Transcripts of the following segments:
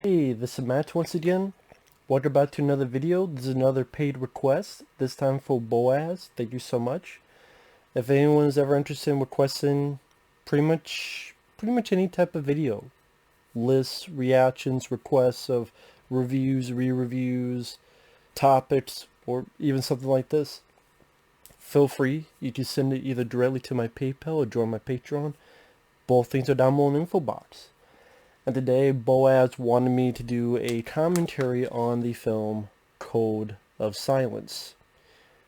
Hey, this is Matt once again. Welcome back to another video. This is another paid request, this time for Boaz. Thank you so much. If anyone is ever interested in requesting pretty much any type of video, lists, reactions, requests of reviews, re-reviews, topics, or even something like this, feel free. You can send it either directly to my PayPal or join my Patreon. Both things are down below in the info box. And today, Boaz wanted me to do a commentary on the film Code of Silence,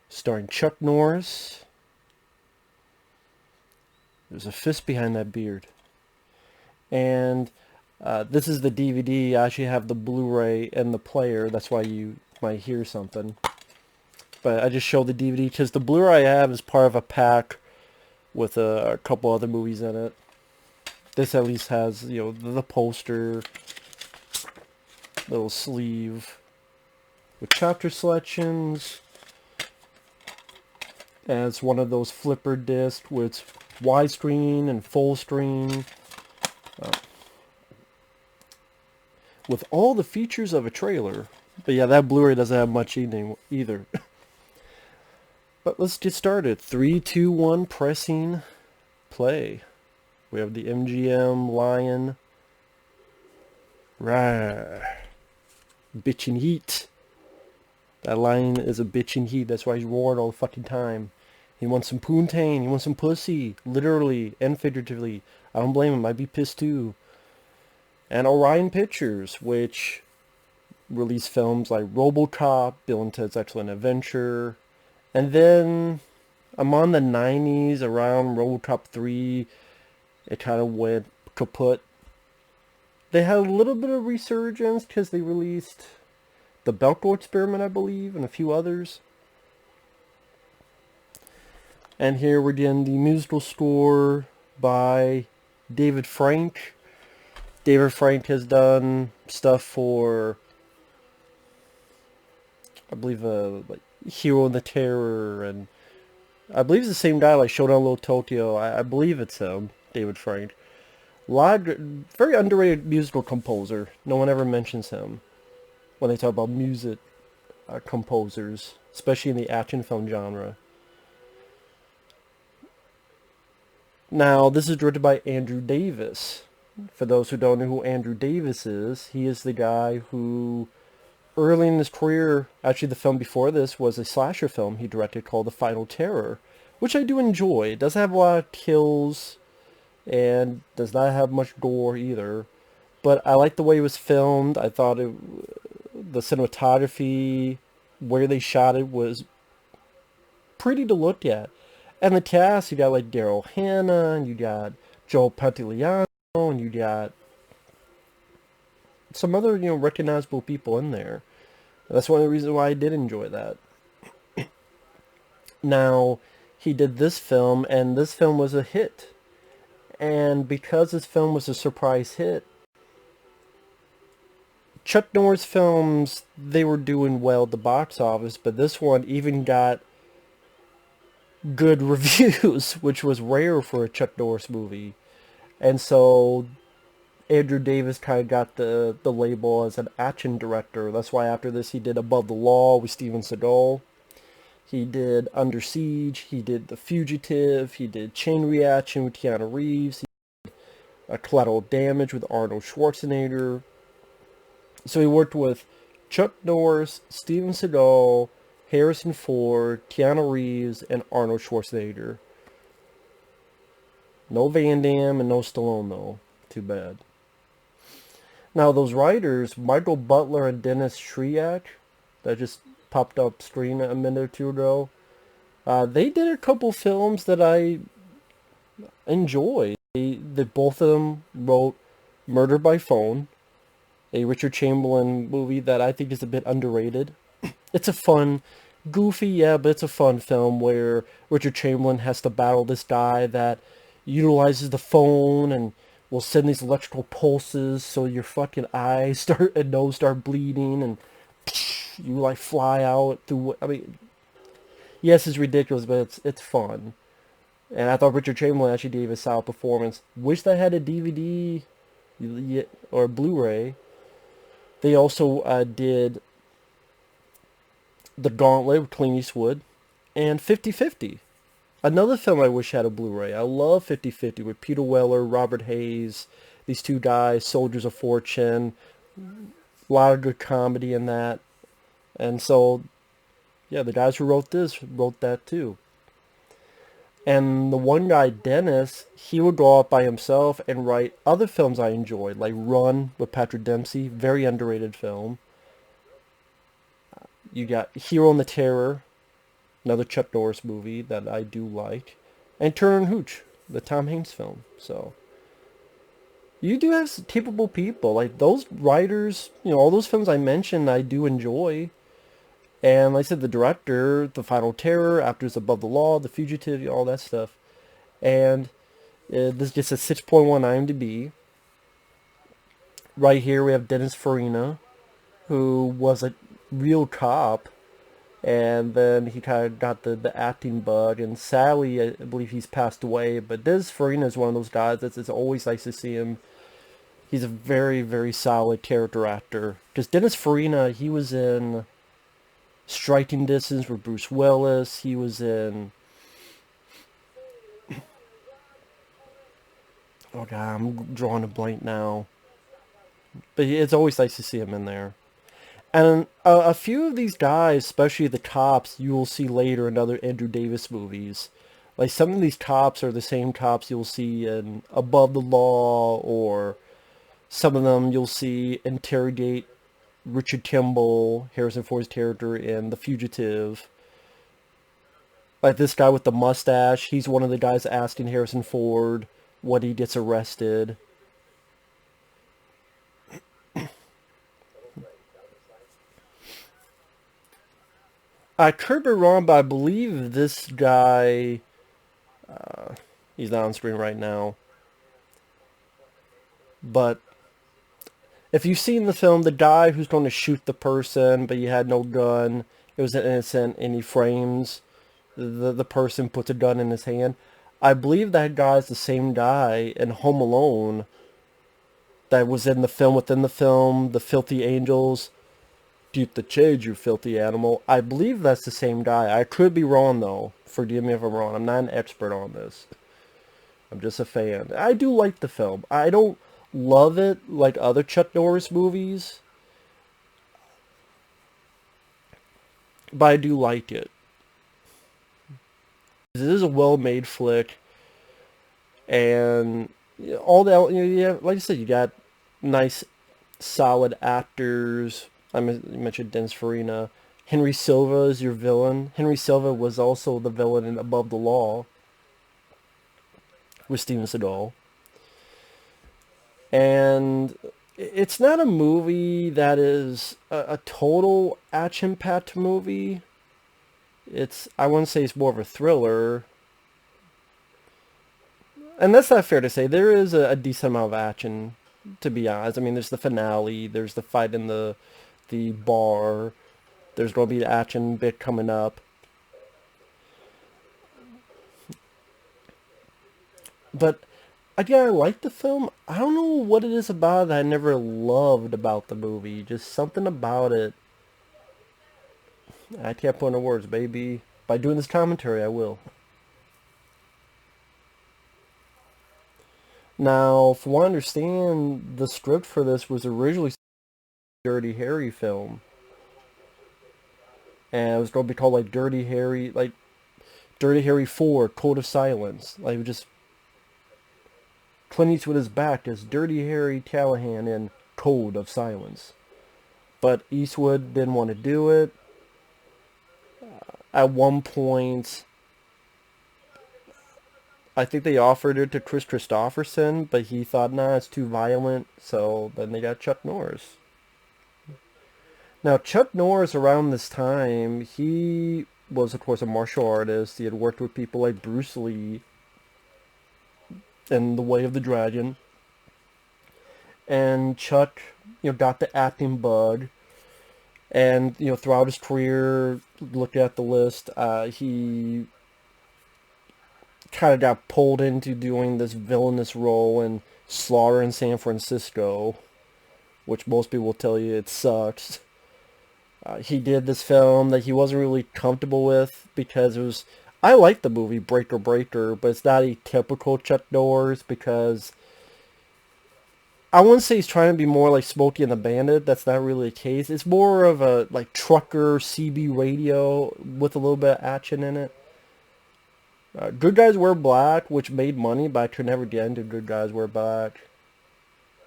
starring Chuck Norris. There's a fist behind that beard. And this is the DVD. I actually have the Blu-ray and the player. That's why you might hear something. But I just showed the DVD because the Blu-ray I have is part of a pack with a couple other movies in it. This at least has, the poster, little sleeve with chapter selections. And it's one of those flipper discs with widescreen and full screen. With all the features of a trailer. But yeah, that Blu-ray doesn't have much either. But let's get started. 3, 2, 1, pressing play. We have the MGM Lion. Rah. Bitchin' heat. That lion is a bitchin' heat. That's why he's roaring all the fucking time. He wants some poontang. He wants some pussy. Literally and figuratively. I don't blame him. I'd be pissed too. And Orion Pictures, which released films like RoboCop, Bill and Ted's Excellent Adventure. And then, among the 90s, around RoboCop 3, it kind of went kaput. They had a little bit of resurgence because they released The Belko Experiment, I believe, and a few others. And here we're getting the musical score by David Frank. David Frank has done stuff for, I believe, like Hero and the Terror, and I believe it's the same guy like Showdown Little Tokyo. I believe it's him, David Frank. Very underrated musical composer. No one ever mentions him when they talk about music composers, especially in the action film genre. Now, this is directed by Andrew Davis. For those who don't know who Andrew Davis is, he is the guy who, early in his career, actually the film before this was a slasher film he directed called The Final Terror, which I do enjoy. It doesn't have a lot of kills, and does not have much gore either. But I like the way it was filmed. I thought the cinematography, where they shot it, was pretty to look at. And the cast, you got like Daryl Hannah, and you got Joe Pantoliano, and you got some other, recognizable people in there. That's one of the reasons why I did enjoy that. Now, he did this film, and this film was a hit. And because this film was a surprise hit, Chuck Norris films, they were doing well at the box office, but this one even got good reviews, which was rare for a Chuck Norris movie. And so Andrew Davis kind of got the label as an action director. That's why after this he did Above the Law with Steven Seagal. He did Under Siege. He did The Fugitive. He did Chain Reaction with Keanu Reeves. He did Collateral Damage with Arnold Schwarzenegger. So he worked with Chuck Norris, Steven Seagal, Harrison Ford, Keanu Reeves, and Arnold Schwarzenegger. No Van Damme and no Stallone, though. Too bad. Now, those writers, Michael Butler and Dennis Shriak, that just popped up screen a minute or two ago, they did a couple films that I enjoyed. Both of them wrote Murder by Phone, a Richard Chamberlain movie that I think is a bit underrated. It's a fun, goofy, yeah, but it's a fun film where Richard Chamberlain has to battle this guy that utilizes the phone and will send these electrical pulses so your fucking eyes and nose start bleeding, and you like fly out through. I mean, yes, it's ridiculous, but it's fun. And I thought Richard Chamberlain actually gave a solid performance. Wish I had a DVD or Blu-ray. They also did The Gauntlet with Clint Eastwood and 50-50. Another film I wish had a Blu-ray. I love 50-50 with Peter Weller, Robert Hayes, these two guys, soldiers of fortune. A lot of good comedy in that. And so, yeah, the guys who wrote this wrote that too. And the one guy, Dennis, he would go out by himself and write other films I enjoyed, like Run with Patrick Dempsey, very underrated film. You got Hero and the Terror, another Chuck Norris movie that I do like, and Turner and Hooch, the Tom Hanks film. So you do have capable people like those writers. All those films I mentioned, I do enjoy. And like I said, the director, The Final Terror, Actors Above the Law, The Fugitive, all that stuff. And this just a 6.1 IMDb. Right here we have Dennis Farina, who was a real cop, and then he kind of got the acting bug, and sadly, I believe he's passed away, but Dennis Farina is one of those guys that's it's always nice to see him. He's a very, very solid character actor. Because Dennis Farina, he was in Striking Distance with Bruce Willis. He was in... Oh god, I'm drawing a blank now. But it's always nice to see him in there. And a few of these guys, especially the cops, you will see later in other Andrew Davis movies. Like some of these cops are the same cops you'll see in Above the Law, or some of them you'll see interrogate Richard Kimball, Harrison Ford's character in The Fugitive. Like this guy with the mustache, he's one of the guys asking Harrison Ford when he gets arrested. I could be wrong, but I believe this guy, he's not on screen right now. But if you've seen the film, the guy who's going to shoot the person, but he had no gun, it was an innocent, and he frames the person, puts a gun in his hand. I believe that guy's the same guy in Home Alone that was in the film within the film, The Filthy Angels. Keep the change, you filthy animal. I believe that's the same guy. I could be wrong, though. Forgive me if I'm wrong. I'm not an expert on this. I'm just a fan. I do like the film. I don't love it like other Chuck Norris movies, but I do like it. It is a well-made flick, and all that, yeah, like I said, you got nice, solid actors. You mentioned Dennis Farina. Henry Silva is your villain. Henry Silva was also the villain in Above the Law with Steven Seagal. And it's not a movie that is a total action-packed movie. I wouldn't say it's more of a thriller. And that's not fair to say. There is a decent amount of action, to be honest. I mean, there's the finale. There's the fight in the bar. There's going to be the action bit coming up. But again, I like the film. I don't know what it is about it that I never loved about the movie. Just something about it. I can't put into words. Maybe by doing this commentary, I will. Now, from what I understand, the script for this was originally a Dirty Harry film. And it was going to be called like Dirty Harry 4, Code of Silence. Like just Clint Eastwood is back as Dirty Harry Callahan in Code of Silence. But Eastwood didn't want to do it. At one point, I think they offered it to Chris Christopherson, but he thought, nah, it's too violent, so then they got Chuck Norris. Now, Chuck Norris, around this time, he was, of course, a martial artist. He had worked with people like Bruce Lee in The Way of the Dragon. And Chuck, got the acting bug. And, throughout his career, looking at the list, he kind of got pulled into doing this villainous role in Slaughter in San Francisco, which most people will tell you it sucks. He did this film that he wasn't really comfortable with because it was... I like the movie Breaker Breaker, but it's not a typical Chuck Norris because I wouldn't say he's trying to be more like Smokey and the Bandit. That's not really the case. It's more of a like trucker CB radio with a little bit of action in it. Good Guys Wear Black, which made money, but I could never get into Good Guys Wear Black.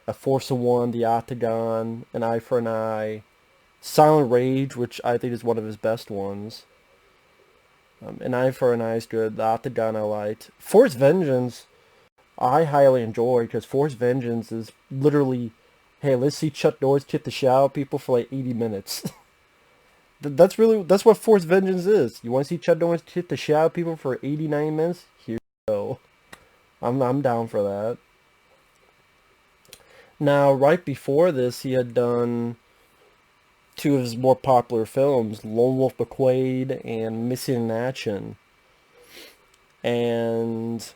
A Force of One, The Octagon, An Eye for an Eye. Silent Rage, which I think is one of his best ones. An Eye for an Eye is good. The Octagon I liked. Force Vengeance, I highly enjoy because Force Vengeance is literally, hey, let's see Chuck Norris kick the shit out of people for like 80 minutes. That's what Force Vengeance is. You want to see Chuck Norris kick the shit out of people for 89 minutes? Here you go. I'm down for that. Now, right before this, he had done two of his more popular films, Lone Wolf McQuade and Missing in Action. And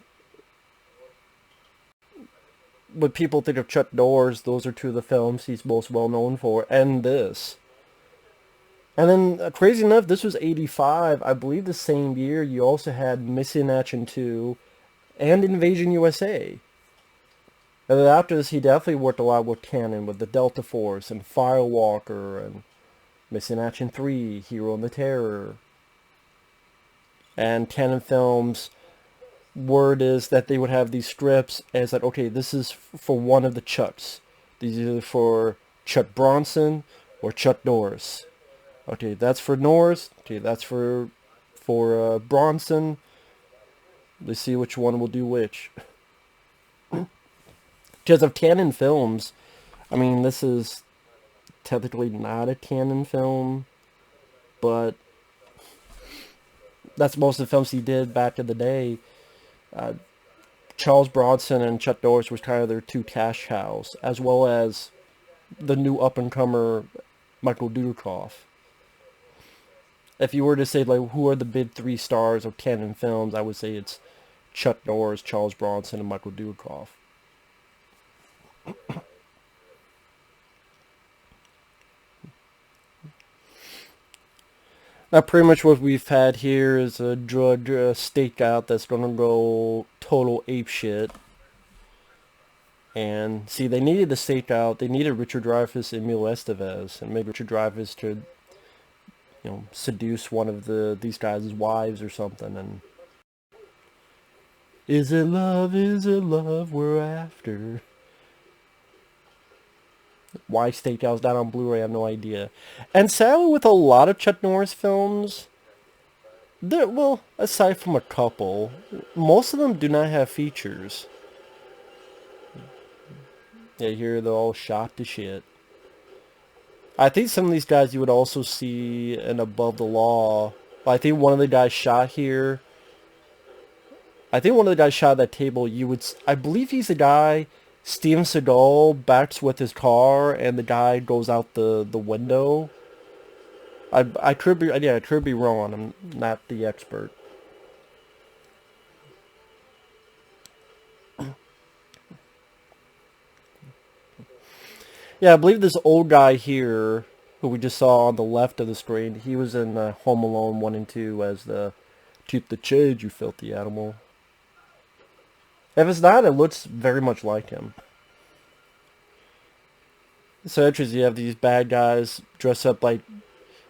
when people think of Chuck Norris, those are two of the films he's most well known for, and this. And then, crazy enough, this was 85. I believe the same year you also had Missing in Action 2 and Invasion USA. And then after this, he definitely worked a lot with Cannon, with the Delta Force and Firewalker and Missing in Action 3, Hero and the Terror. And Cannon Films, word is that they would have these scripts as that, okay, this is for one of the Chucks. These are either for Chuck Bronson or Chuck Norris. Okay, that's for Norris. Okay, that's for Bronson. Let's see which one will do which. Because of Cannon Films, I mean, this is technically not a Cannon film, but that's most of the films he did back in the day. Charles Bronson and Chuck Norris was kind of their two cash cows, as well as the new up-and-comer Michael Dudikoff. If you were to say, like, who are the big three stars of Cannon Films, I would say it's Chuck Norris, Charles Bronson, and Michael Dudikoff. Now, pretty much what we've had here is a drug stakeout that's going to go total apeshit. And, see, they needed the stakeout. They needed Richard Dreyfuss and Emilio Estevez. And maybe Richard Dreyfuss could, you know, seduce one of these guys' wives or something. And is it love we're after? Why Stakeout's not on Blu-ray, I have no idea. And sadly, with a lot of Chuck Norris films, well, aside from a couple, most of them do not have features. Yeah, here they're all shot to shit. I think some of these guys you would also see in Above the Law. I think one of the guys shot here. I think one of the guys shot at that table, I believe he's the guy Steven Seagal backs with his car, and the guy goes out the window. I could be wrong. I'm not the expert. Yeah, I believe this old guy here, who we just saw on the left of the screen, he was in Home Alone 1 and 2 as the "Keep the change, you filthy animal." If it's not, it looks very much like him. So interesting, you have these bad guys dressed up like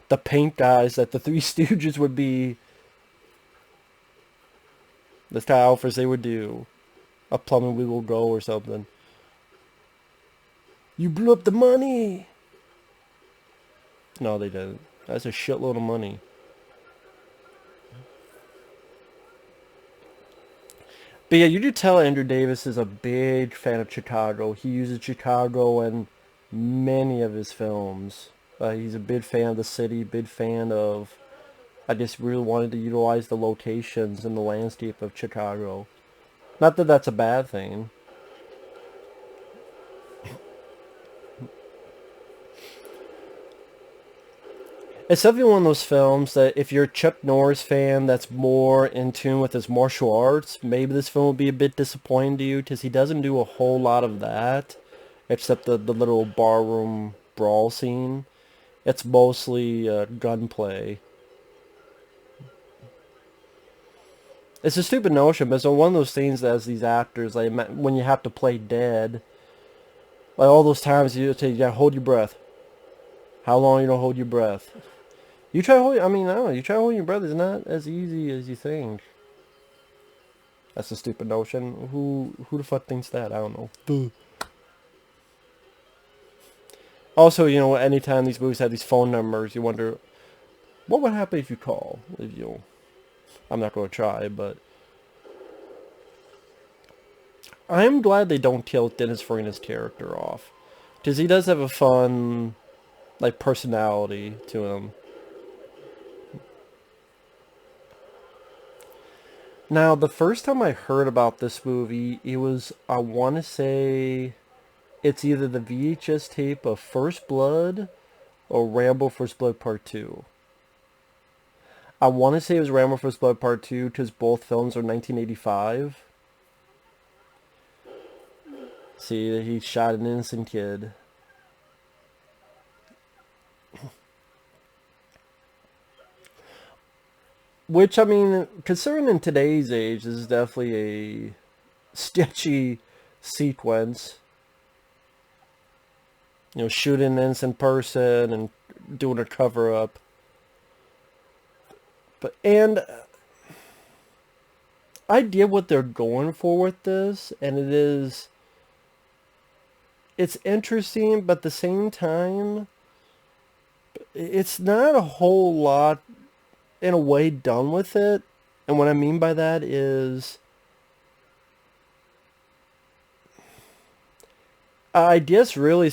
the paint guys that the Three Stooges would be. That's kind of outfits they would do. A plumbing we will go or something. You blew up the money! No, they didn't. That's a shitload of money. But yeah, you do tell Andrew Davis is a big fan of Chicago. He uses Chicago in many of his films. He's a big fan of the city, big fan of... I just really wanted to utilize the locations and the landscape of Chicago. Not that that's a bad thing. It's definitely one of those films that if you're a Chuck Norris fan that's more in tune with his martial arts, maybe this film will be a bit disappointing to you because he doesn't do a whole lot of that. except the little barroom brawl scene. It's mostly gunplay. It's a stupid notion, but it's one of those things that as these actors, like when you have to play dead, like all those times you say, yeah, hold your breath. How long you don't hold your breath? You try to hold, I mean, I don't know, you try to hold your breath, it's not as easy as you think. That's a stupid notion. Who the fuck thinks that? I don't know. Duh. Also, you know, anytime these movies have these phone numbers, you wonder, what would happen if you call? If you, I'm not going to try, but I'm glad they don't kill Dennis Farina's character off. Because he does have a fun, like, personality to him. Now, the first time I heard about this movie, it was, I want to say, it's either the VHS tape of First Blood or Rambo First Blood Part 2. I want to say it was Rambo First Blood Part 2 because both films are 1985. See, that he shot an innocent kid. Which, I mean, considering in today's age, this is definitely a sketchy sequence. You know, shooting an innocent person and doing a cover-up. And I get what they're going for with this, and it's interesting, but at the same time, it's not a whole lot, in a way, done with it. And what I mean by that is, I guess really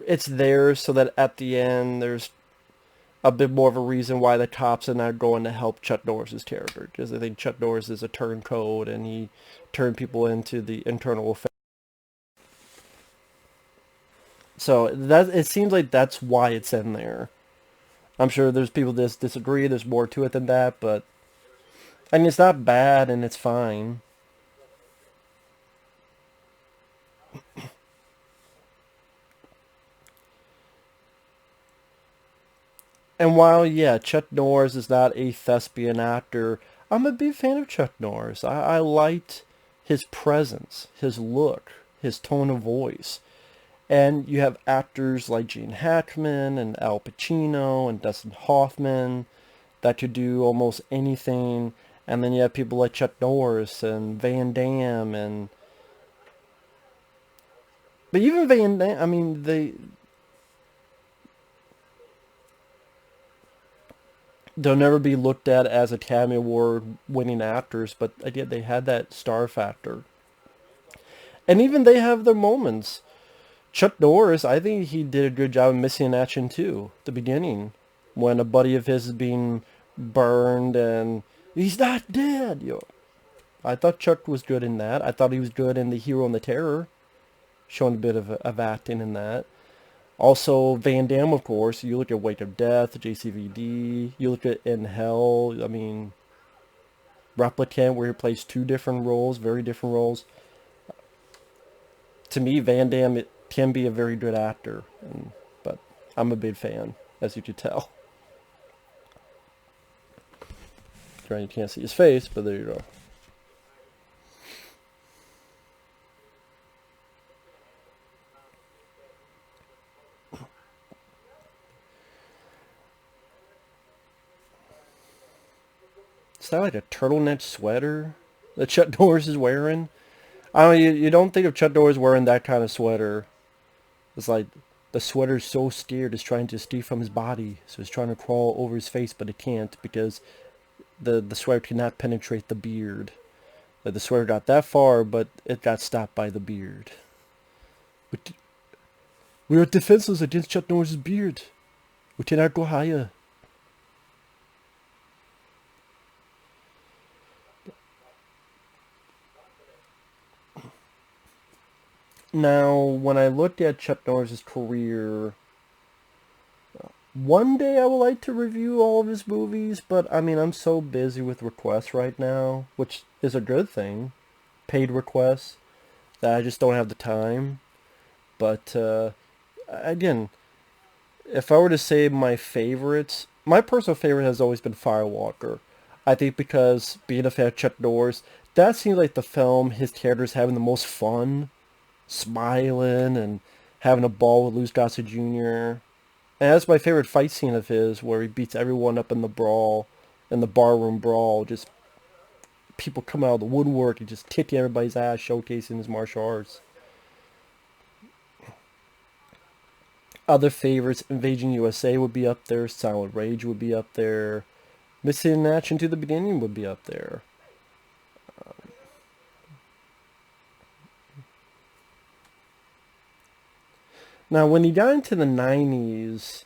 it's there so that at the end there's a bit more of a reason why the cops are not going to help Chuck Norris's character, because I think Chuck Norris is a turncoat and he turned people into the internal affairs. So that it seems like that's why it's in there. I'm sure there's people that disagree. There's more to it than that, but I mean it's not bad and it's fine. And while, yeah, Chuck Norris is not a thespian actor, I'm a big fan of Chuck Norris. I liked his presence, his look, his tone of voice. And you have actors like Gene Hackman and Al Pacino and Dustin Hoffman that could do almost anything. And then you have people like Chuck Norris and Van Damme and... But even Van Damme, I mean, they'll never be looked at as Academy Award winning actors, but again, they had that star factor. And even they have their moments. Chuck Norris, I think he did a good job of missing in action too, at the beginning. When a buddy of his is being burned and he's not dead. I thought Chuck was good in that. I thought he was good in The Hero and the Terror, showing a bit of acting in that. Also, Van Damme, of course. You look at Wake of Death, JCVD. You look at In Hell. I mean, Replicant, where he plays two different roles, very different roles. To me, Van Damme can be a very good actor, but I'm a big fan, as you could tell. You can't see his face, but there you go. Is that like a turtleneck sweater that Chuck Norris is wearing? I don't know, you don't think of Chuck Norris wearing that kind of sweater. It's like the sweater's so scared it's trying to escape from his body, so it's trying to crawl over his face, but it can't because the sweater cannot penetrate the beard. Like the sweater got that far, but it got stopped by the beard. But we are defenseless against Chuck Norris's beard. We cannot go higher. Now, when I looked at Chuck Norris's career, one day I would like to review all of his movies, but I mean, I'm so busy with requests right now, which is a good thing. Paid requests. that I just don't have the time. But again, if I were to say my favorites, my personal favorite has always been Firewalker. I think because being a fan of Chuck Norris, that seems like the film his character's having the most fun, smiling and having a ball with Louis Gossett Jr. And that's my favorite fight scene of his, where he beats everyone up in the brawl, in the barroom brawl. Just people come out of the woodwork and just kicking everybody's ass, showcasing his martial arts. Other favorites, Invasion USA would be up there, Silent Rage would be up there, Missing in Action to the Beginning would be up there. Now, when he got into the 90s,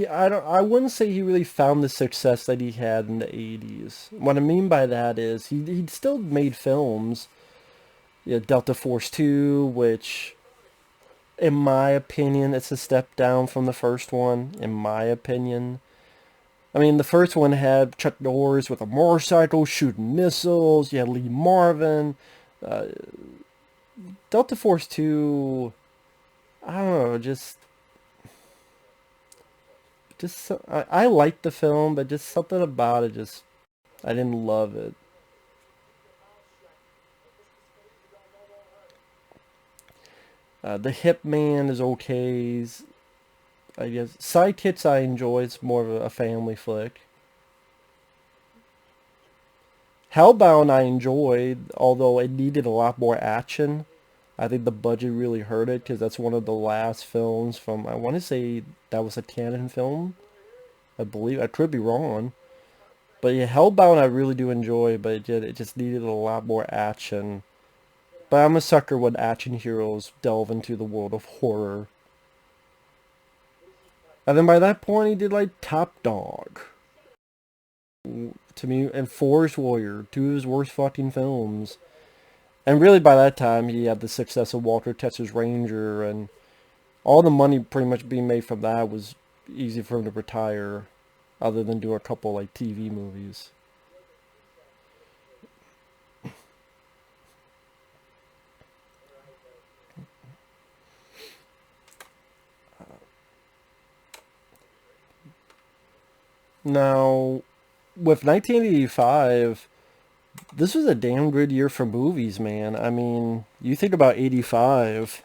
I wouldn't say he really found the success that he had in the 80s. What I mean by that is he still made films. Yeah, Delta Force 2, which in my opinion it's a step down from the first one, in my opinion. I mean, the first one had Chuck Norris with a motorcycle shooting missiles. You had Lee Marvin. Uh, Delta Force 2, I don't know, I liked the film, but just something about it, just I didn't love it. The Hitman is okay. I guess Sidekicks I enjoy. It's more of a family flick. Hellbound I enjoyed, although it needed a lot more action. I think the budget really hurt it because that's one of the last films from, I want to say that was a canon film. I believe, I could be wrong. But yeah, Hellbound I really do enjoy, but it just needed a lot more action. But I'm a sucker when action heroes delve into the world of horror. And then by that point he did like Top Dog. To me, and Forest Warrior, two of his worst fucking films. And really by that time he had the success of Walter Texas Ranger, and all the money pretty much being made from that was easy for him to retire, other than do a couple like TV movies. Now, with 1985, this was a damn good year for movies, man. I mean, you think about 85,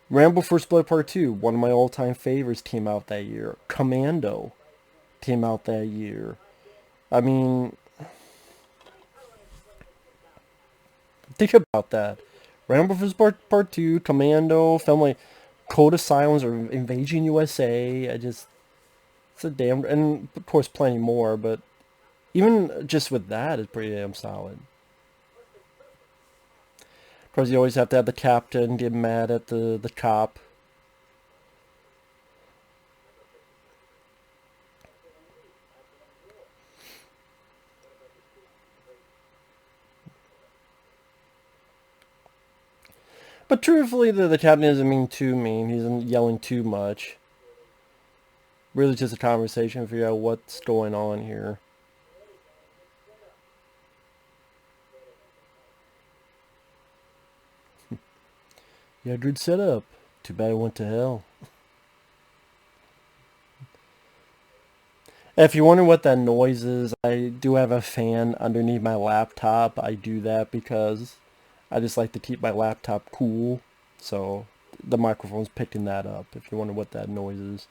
Rambo First Blood Part 2, one of my all-time favorites, came out that year. Commando came out that year. I mean, think about that. Rambo First Part 2, Commando, film like Code of Silence or Invasion USA. It's a damn, and of course plenty more, but even just with that, it's pretty damn solid. Of course, you always have to have the captain get mad at the cop. But truthfully, the captain isn't being too mean. He isn't yelling too much. Really just a conversation to figure out what's going on here. Yeah, good setup. Too bad it went to hell. If you're wondering what that noise is, I do have a fan underneath my laptop. I do that because I just like to keep my laptop cool. So the microphone's picking that up, if you wonder what that noise is.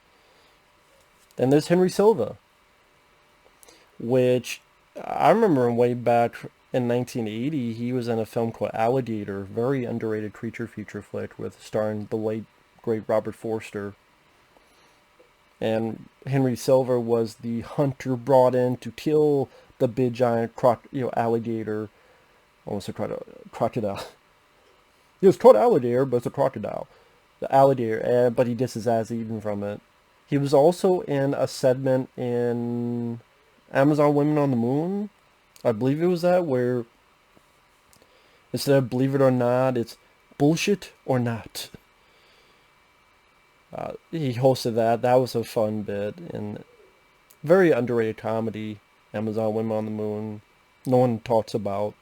Then there's Henry Silva, which I remember way back in 1980, he was in a film called Alligator, very underrated creature feature flick with starring the late great Robert Forster. And Henry Silva was the hunter brought in to kill the big giant alligator. Almost a crocodile. It was called alligator, but it's a crocodile. The alligator, but he gets his ass eaten from it. He was also in a segment in Amazon Women on the Moon. I believe it was that, where instead of believe it or not, it's bullshit or not. He hosted that. That was a fun bit, and very underrated comedy. Amazon Women on the Moon. no one talks about.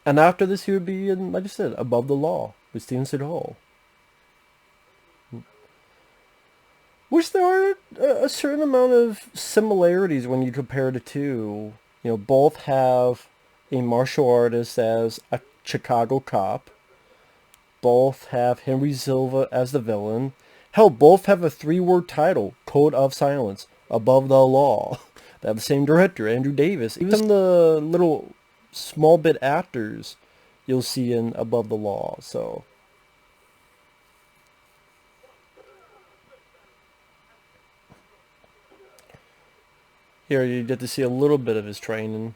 And after this, he would be in, like I said, Above the Law with Steven Seagal. Which there are a certain amount of similarities when you compare the two. You know, both have a martial artist as a Chicago cop. Both have Henry Silva as the villain. Hell, both have a 3-word title, Code of Silence, Above the Law. They have the same director, Andrew Davis. Even some of the little small bit actors you'll see in Above the Law, so... Here you get to see a little bit of his training.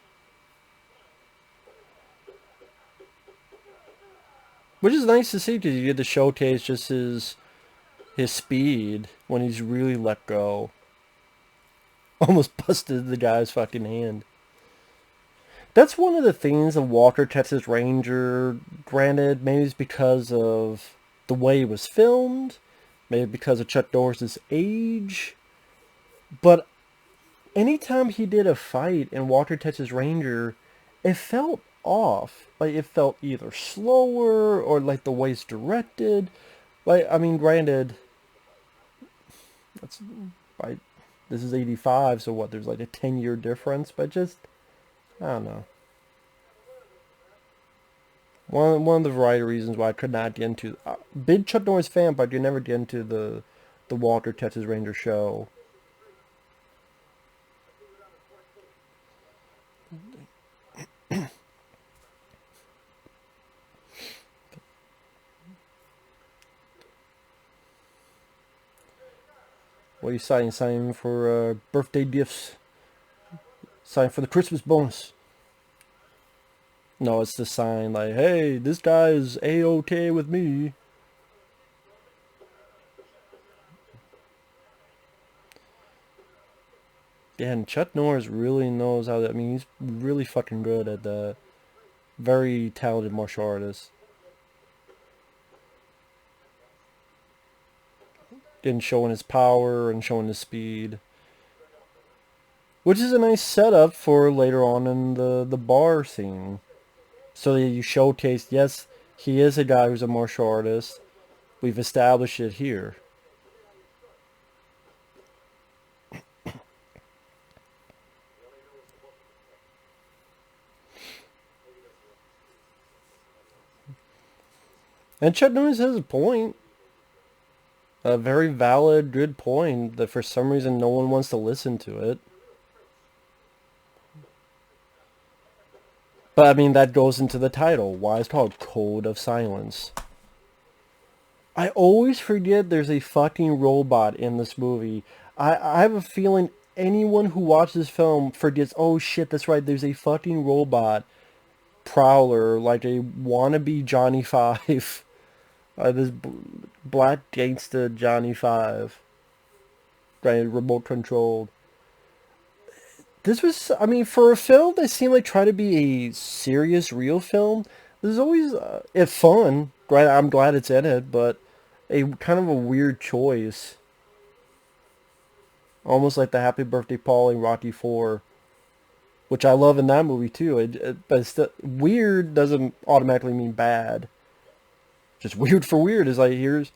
Which is nice to see because you get to showcase just his speed when he's really let go. Almost busted the guy's fucking hand. That's one of the things of Walker Texas Ranger. Granted, maybe it's because of the way it was filmed. Maybe because of Chuck Norris's age. But anytime he did a fight in Walker Texas Ranger, it felt off. Like, it felt either slower or like the way it's directed. Like, I mean, granted, that's like, this is 85, so what, there's like a 10-year difference, but just, I don't know. One of the variety reasons why I could not get into, big Chuck Norris fan, but I could never get into the Walker Texas Ranger show. What are you signing? Signing for birthday gifts? Sign for the Christmas bonus? No, it's the sign like, hey, this guy is A-OK with me. Yeah, and Chuck Norris really knows how to, I mean, he's really fucking good at that. Very talented martial artist. And showing his power and showing his speed. Which is a nice setup for later on in the bar scene. So that you showcase, yes, he is a guy who's a martial artist. We've established it here. And Chuck Norris has a point. A very valid, good point that for some reason no one wants to listen to it. But I mean, that goes into the title. Why it's called Code of Silence. I always forget there's a fucking robot in this movie. I have a feeling anyone who watches this film forgets, oh shit, that's right, there's a fucking robot prowler, like a wannabe Johnny Five. This black gangsta Johnny Five. Right, remote controlled. This was, I mean, for a film that seemed like try to be a serious, real film, this is always, it's fun. Right, I'm glad it's in it, but a kind of a weird choice. Almost like the Happy Birthday Paul in Rocky 4, which I love in that movie too. But it's still, weird doesn't automatically mean bad. Just weird for weird is like, here's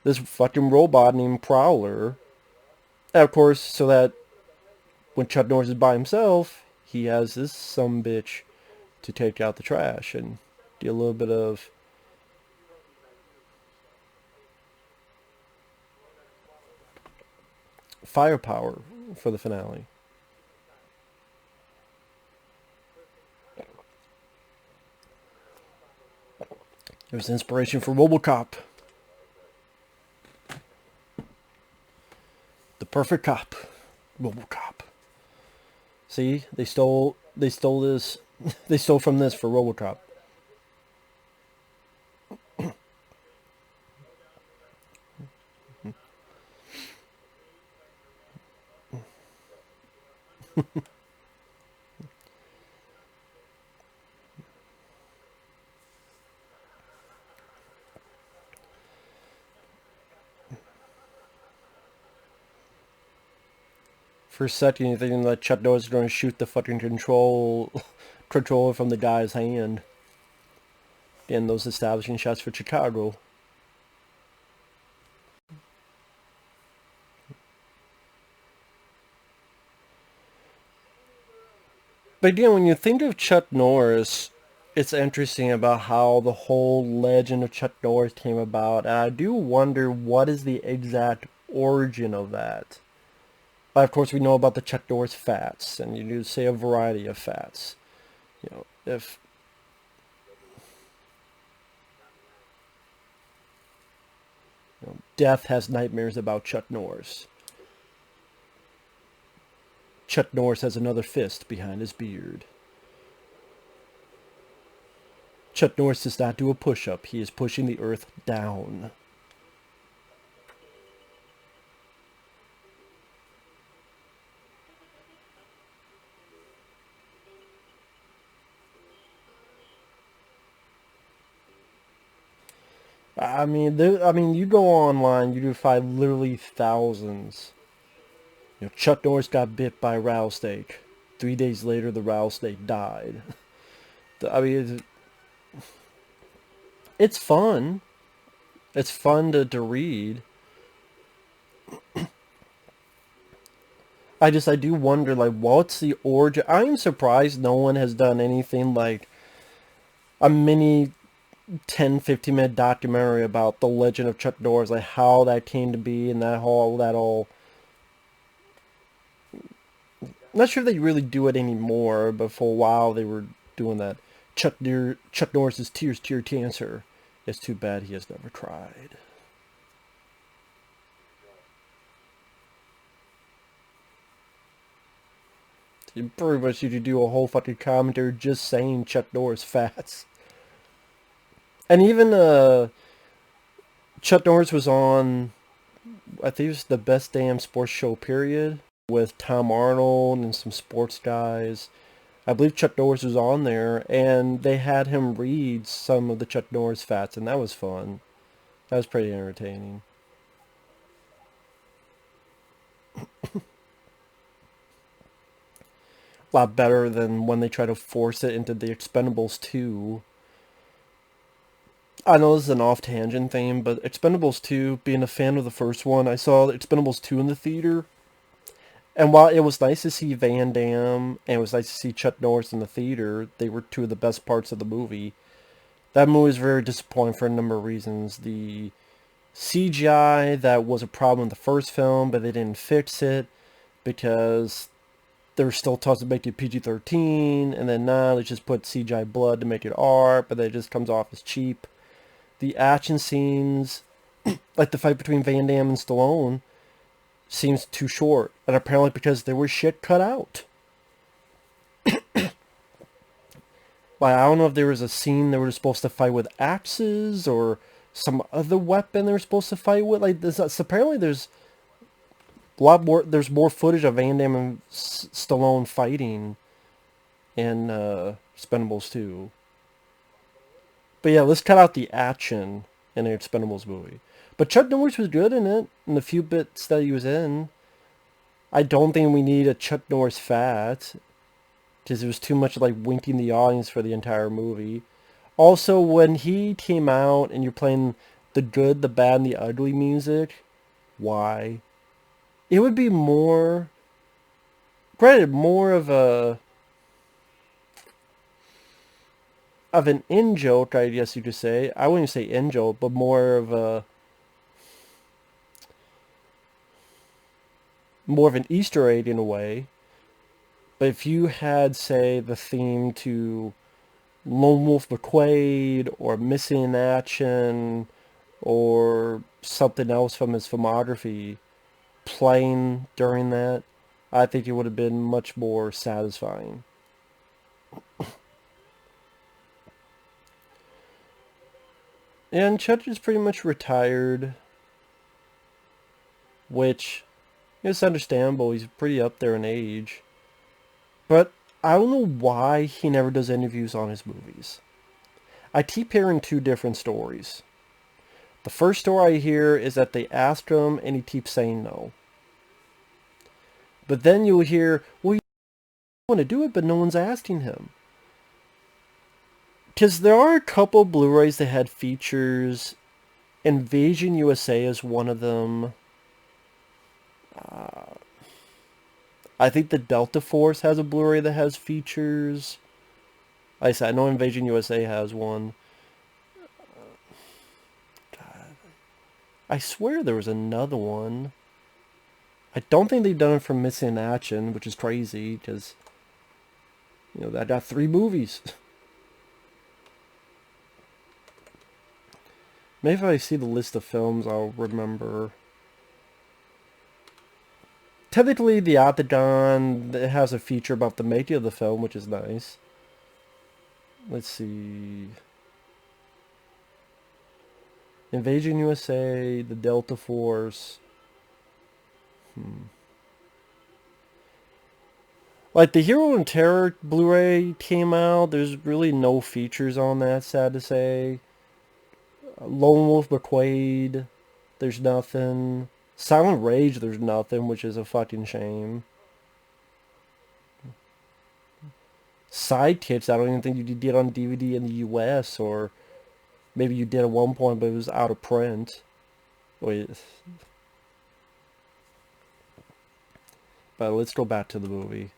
this fucking robot named Prowler. And of course, so that when Chuck Norris is by himself, he has this sumbitch to take out the trash and do a little bit of firepower for the finale. It was inspiration for RoboCop. The perfect cop. RoboCop. See, they stole this. They stole from this for RoboCop. For a second, you're thinking that Chuck Norris is going to shoot the fucking controller from the guy's hand. And those establishing shots for Chicago. But again, when you think of Chuck Norris, it's interesting about how the whole legend of Chuck Norris came about. And I do wonder what is the exact origin of that. But of course, we know about the Chuck Norris fats, and you do say a variety of fats. You know, if death has nightmares about Chuck Norris. Chuck Norris has another fist behind his beard. Chuck Norris does not do a push-up. He is pushing the earth down. I mean, you go online, you do find literally thousands. You know, Chuck Norris got bit by a rattlesnake. 3 days later, the rattlesnake died. I mean, it's fun. It's fun to read. I do wonder, like, what's the origin? I'm surprised no one has done anything like a mini 10, 15-minute documentary about the legend of Chuck Norris, like how that came to be and that all. Not sure if they really do it anymore, but for a while they were doing that. Chuck Norris's Tears to Your Cancer. It's too bad he has never tried. You pretty much need to do a whole fucking commentary just saying Chuck Norris fats. And even Chuck Norris was on, I think it was the Best Damn Sports Show period, with Tom Arnold and some sports guys. I believe Chuck Norris was on there, and they had him read some of the Chuck Norris facts, and that was fun. That was pretty entertaining. A lot better than when they try to force it into the Expendables 2. I know this is an off-tangent thing, but Expendables 2, being a fan of the first one, I saw Expendables 2 in the theater. And while it was nice to see Van Damme, and it was nice to see Chuck Norris in the theater, they were two of the best parts of the movie. That movie was very disappointing for a number of reasons. The CGI, that was a problem in the first film, but they didn't fix it because they were still tough to make it PG-13, and then now they just put CGI blood to make it R, but then it just comes off as cheap. The action scenes, like the fight between Van Damme and Stallone, seems too short, and apparently because there was shit cut out. Like, I don't know if there was a scene they were supposed to fight with axes or some other weapon they were supposed to fight with. Like, apparently there's a lot more. There's more footage of Van Damme and Stallone fighting in Expendables 2. But yeah, let's cut out the action in an Expendables movie. But Chuck Norris was good in it, in the few bits that he was in. I don't think we need a Chuck Norris fat, because it was too much like winking the audience for the entire movie. Also, when he came out and you're playing the good, the bad, and the ugly music, why? It would be more, granted, more of an in-joke, I guess you could say. I wouldn't say in-joke, but more of an Easter egg in a way. But if you had, say, the theme to Lone Wolf McQuade or Missing in Action or something else from his filmography playing during that, I think it would have been much more satisfying. And Chuck is pretty much retired, which is understandable. He's pretty up there in age. But I don't know why he never does interviews on his movies. I keep hearing two different stories. The first story I hear is that they asked him and he keeps saying no. But then you'll hear, well, you want to do it, but no one's asking him. Because there are a couple Blu-rays that had features. Invasion USA is one of them. I think the Delta Force has a Blu-ray that has features. Like I said, I know Invasion USA has one. I swear there was another one. I don't think they've done it for Missing in Action, which is crazy, because, that got 3 movies. Maybe if I see the list of films, I'll remember. Technically, the Octagon has a feature about the making of the film, which is nice. Let's see. Invasion USA, the Delta Force. Like, the Hero and Terror Blu-ray came out. There's really no features on that, sad to say. Lone Wolf McQuade, there's nothing. Silent Rage, there's nothing, which is a fucking shame. Sidekicks, I don't even think you did on DVD in the US, or maybe you did at one point, but it was out of print. Wait. But let's go back to the movie.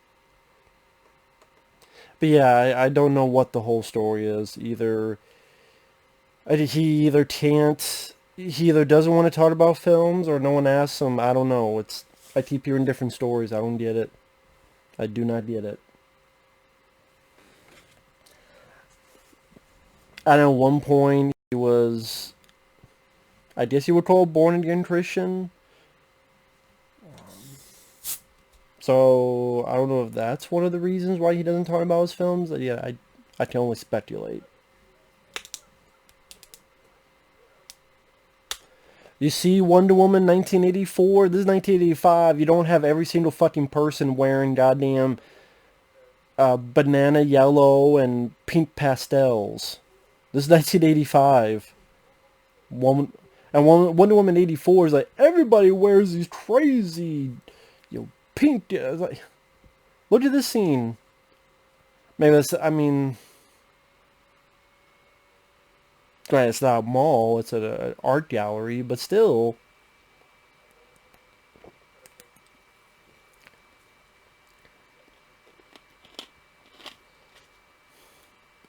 But yeah, I don't know what the whole story is. He either doesn't want to talk about films, or no one asks him. I don't know. I keep hearing different stories. I don't get it. I do not get it. I know at one point he was, I guess you would call a born again Christian. So I don't know if that's one of the reasons why he doesn't talk about his films. Yeah, I can only speculate. You see Wonder Woman 1984? This is 1985. You don't have every single fucking person wearing goddamn banana yellow and pink pastels. This is 1985. Wonder Woman 84 is like, everybody wears these crazy, pink. Like, look at this scene. Maybe that's, I mean, granted, it's not a mall, it's an art gallery, but still.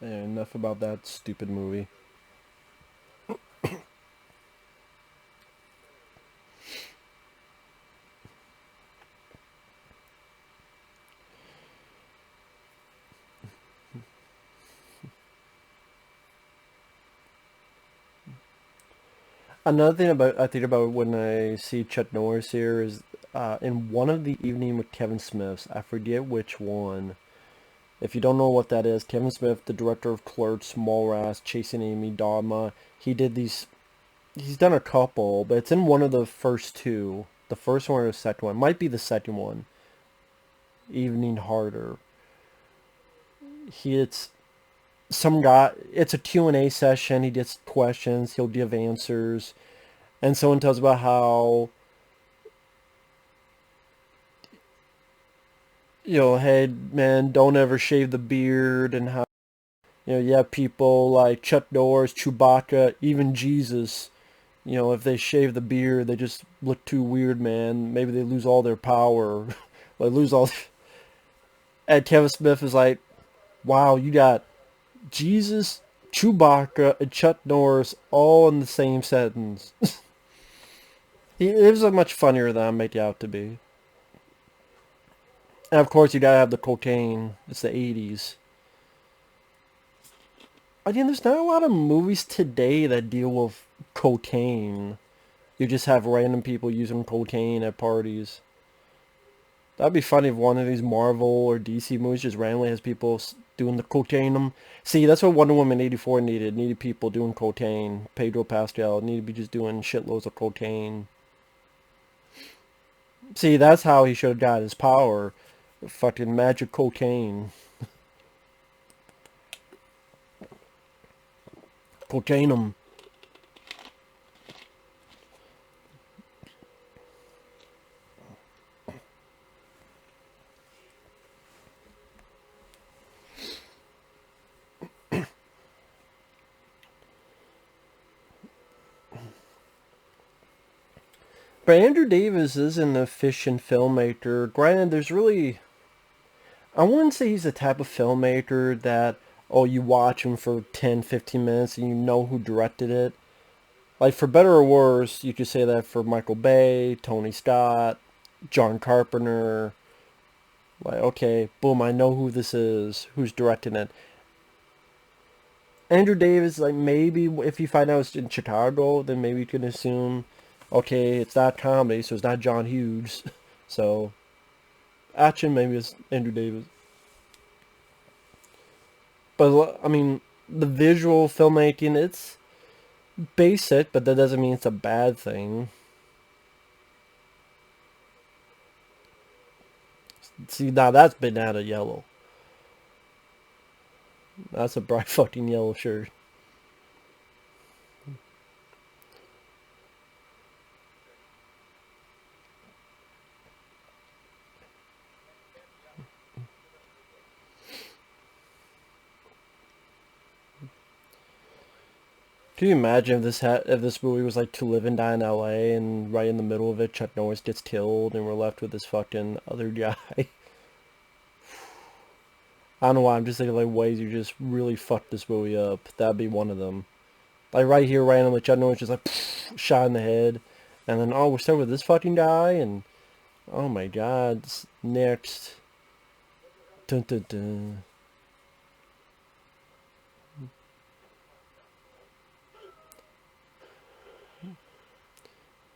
Enough about that stupid movie. Another thing I think about when I see Chuck Norris here is in one of the Evening with Kevin Smiths. I forget which one. If you don't know what that is, Kevin Smith, the director of Clerks, Mallrats, Chasing Amy, Dogma, he did these. He's done a couple, but it's in one of the first two. The first one or the second one. Might be the second one. Evening Harder. It's some guy. It's a Q&A session. He gets questions. He'll give answers. And someone tells about how, hey man, don't ever shave the beard, and how, you have people like Chuck Norris, Chewbacca, even Jesus. If they shave the beard, they just look too weird, man. Maybe they lose all their power. Like, lose all. And Kevin Smith is like, wow, you got Jesus, Chewbacca, and Chuck Norris all in the same sentence. It was much funnier than I make it out to be. And of course, you gotta have the cocaine. It's the 80s. Again, there's not a lot of movies today that deal with cocaine. You just have random people using cocaine at parties. That'd be funny if one of these Marvel or DC movies just randomly has people doing the cocaine. See, that's what Wonder Woman 84 needed. Needed people doing cocaine. Pedro Pascal needed to be just doing shitloads of cocaine. See, that's how he should have got his power. Fucking magic cocaine. Cocaine. But Andrew Davis is an efficient filmmaker. Granted, there's really... I wouldn't say he's the type of filmmaker that, oh, you watch him for 10, 15 minutes and you know who directed it. Like, for better or worse, you could say that for Michael Bay, Tony Scott, John Carpenter. Like, okay, boom, I know who this is, who's directing it. Andrew Davis, like, maybe if you find out it's in Chicago, then maybe you can assume, okay, it's not comedy, so it's not John Hughes. So, action, maybe it's Andrew Davis. But, I mean, the visual filmmaking, it's basic, but that doesn't mean it's a bad thing. See, now that's banana yellow. That's a bright fucking yellow shirt. Can you imagine if this movie was like To Live and Die in L.A. and right in the middle of it, Chuck Norris gets killed and we're left with this fucking other guy? I don't know why, I'm just thinking like ways you just really fucked this movie up. That'd be one of them. Like right here, randomly, Chuck Norris just like shot in the head, and then oh, we're stuck with this fucking guy, and oh my god, next. Dun dun dun.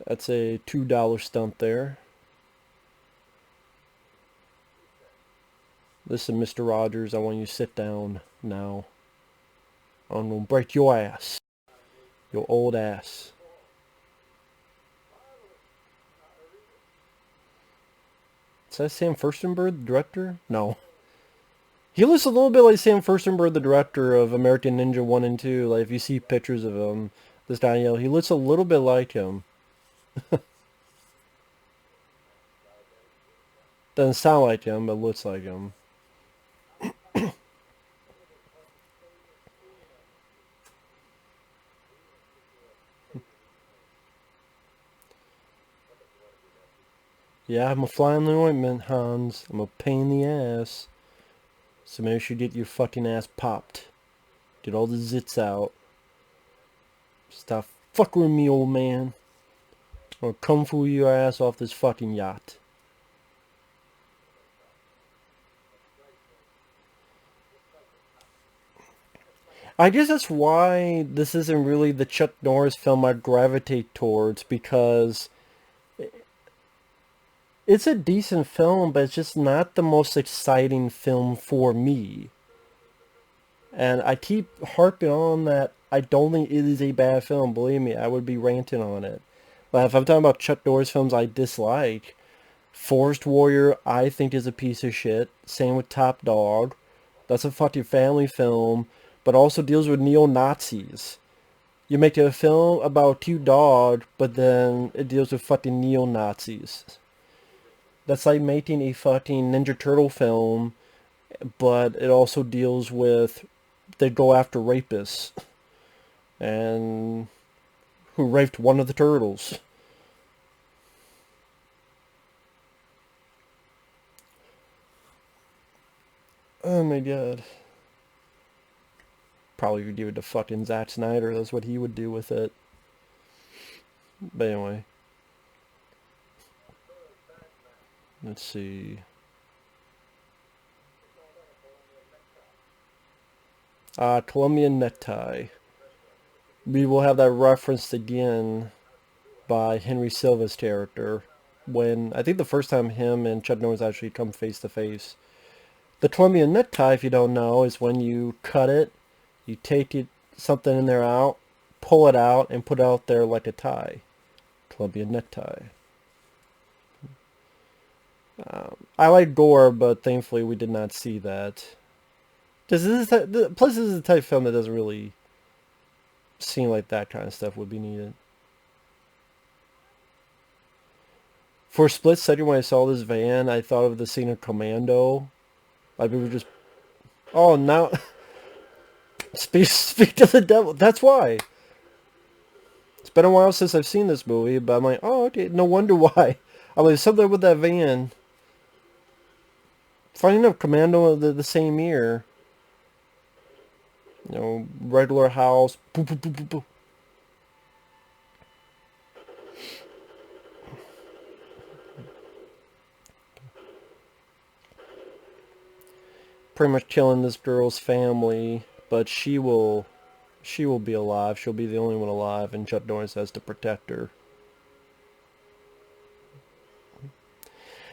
That's a $2 stunt there. Listen, Mr. Rogers, I want you to sit down now. I'm gonna break your ass. Your old ass. Is that Sam Furstenberg, the director? No. He looks a little bit like Sam Furstenberg, the director of American Ninja 1 and 2. Like, if you see pictures of him, this Daniel, he looks a little bit like him. Doesn't sound like him, but looks like him. Yeah, I'm a fly in the ointment, Hans. I'm a pain in the ass. So maybe you should get your fucking ass popped. Get all the zits out. Stop fucking with me, old man. Or kung fu your ass off this fucking yacht. I guess that's why this isn't really the Chuck Norris film I gravitate towards, because it's a decent film, but it's just not the most exciting film for me. And I keep harping on that I don't think it is a bad film. Believe me, I would be ranting on it. But if I'm talking about Chuck Norris films I dislike, Forest Warrior I think is a piece of shit. Same with Top Dog. That's a fucking family film, but also deals with neo-Nazis. You make a film about two dogs, but then it deals with fucking neo-Nazis. That's like making a fucking Ninja Turtle film, but it also deals with, they go after rapists and who raped one of the turtles. Oh my god. Probably would give it to fucking Zack Snyder. That's what he would do with it. But anyway. Let's see. Colombian necktie. We will have that referenced again by Henry Silva's character when, I think the first time him and Chuck Norris actually come face to face. The Colombian necktie, if you don't know, is when you cut it, you take it, something in there out, pull it out, and put it out there like a tie. Colombian necktie. I like gore, but thankfully we did not see that. Plus, this is a type of film that doesn't really seem like that kind of stuff would be needed. For a split second when I saw this van, I thought of the scene of Commando. Like we were just, oh, now speak to the devil. That's why. It's been a while since I've seen this movie, but I'm like, oh, okay, no wonder why. I'm like, something with that van. Funny enough, Commando the same year. You know, regular house. Boop, boop, boop, boop, boop. Pretty much killing this girl's family, but she will be alive. She'll be the only one alive, and Chuck Norris has to protect her.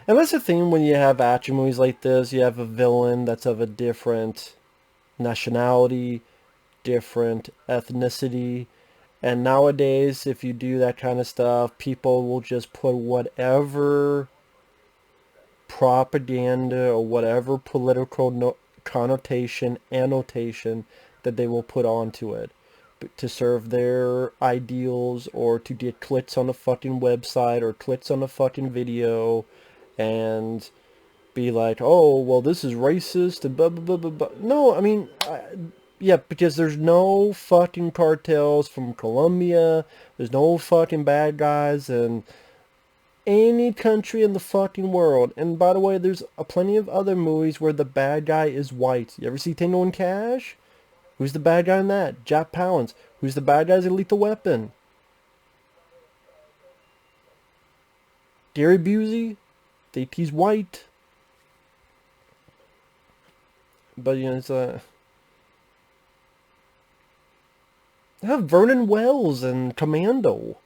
And that's the thing when you have action movies like this. You have a villain that's of a different nationality, different ethnicity. And nowadays, if you do that kind of stuff, people will just put whatever propaganda or whatever political connotation, annotation that they will put onto it to serve their ideals or to get clicks on a fucking website or clicks on a fucking video and be like, oh, well, this is racist and blah, blah, blah, blah, blah. No, I mean, yeah, because there's no fucking cartels from Colombia. There's no fucking bad guys in any country in the fucking world. And by the way, there's plenty of other movies where the bad guy is white. You ever see Tango and Cash? Who's the bad guy in that? Jack Palance. Who's the bad guys in Lethal Weapon? Gary Busey? He's white. But, you know, it's I have Vernon Wells and Commando.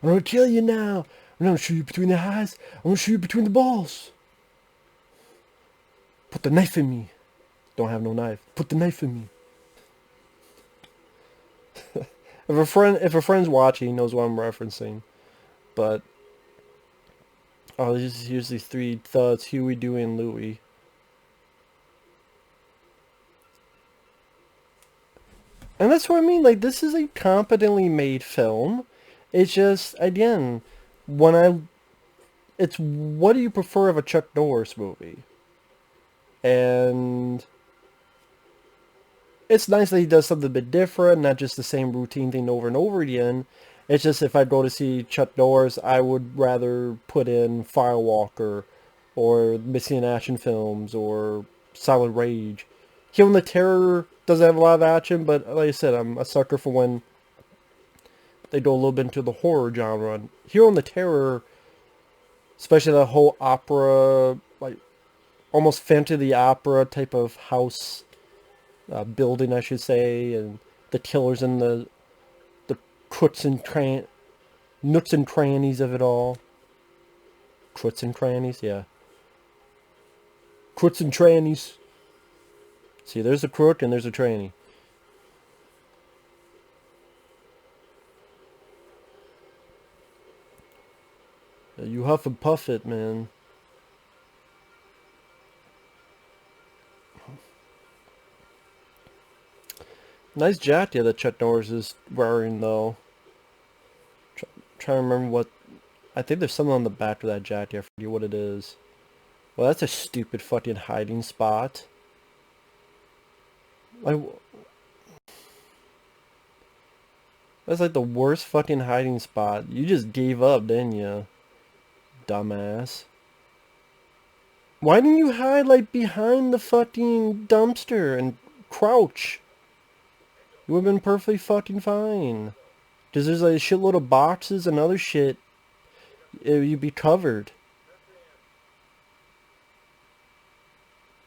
I'm gonna kill you now. I'm gonna shoot you between the eyes. I'm gonna shoot you between the balls. Put the knife in me. Don't have no knife. Put the knife in me. If a friend's watching, he knows what I'm referencing. But here's these three thugs: Huey, Dewey, and Louie. And that's what I mean. Like, this is a competently made film. It's just, again, it's what do you prefer of a Chuck Norris movie? And it's nice that he does something a bit different, not just the same routine thing over and over again. It's just if I go to see Chuck Norris, I would rather put in Firewalker or Missing in Action Films or Silent Rage. Killing the Terror doesn't have a lot of action, but like I said, I'm a sucker for when they go a little bit into the horror genre. Hero and the Terror, especially the whole opera, like almost Phantom of the Opera type of house building, I should say, and the killers and the crooks and nooks and crannies of it all. Crooks and crannies, yeah. Crooks and trannies. See, there's a crook and there's a tranny. You huff and puff it, man. Nice jacket that Chuck Norris is wearing, though. Trying to remember what... I think there's something on the back of that jacket. I forget what it is. Well, that's a stupid fucking hiding spot. Like... That's like the worst fucking hiding spot. You just gave up, didn't you? Dumbass. Why didn't you hide, like, behind the fucking dumpster and crouch? You would have been perfectly fucking fine. Because there's like a shitload of boxes and other shit. You'd be covered.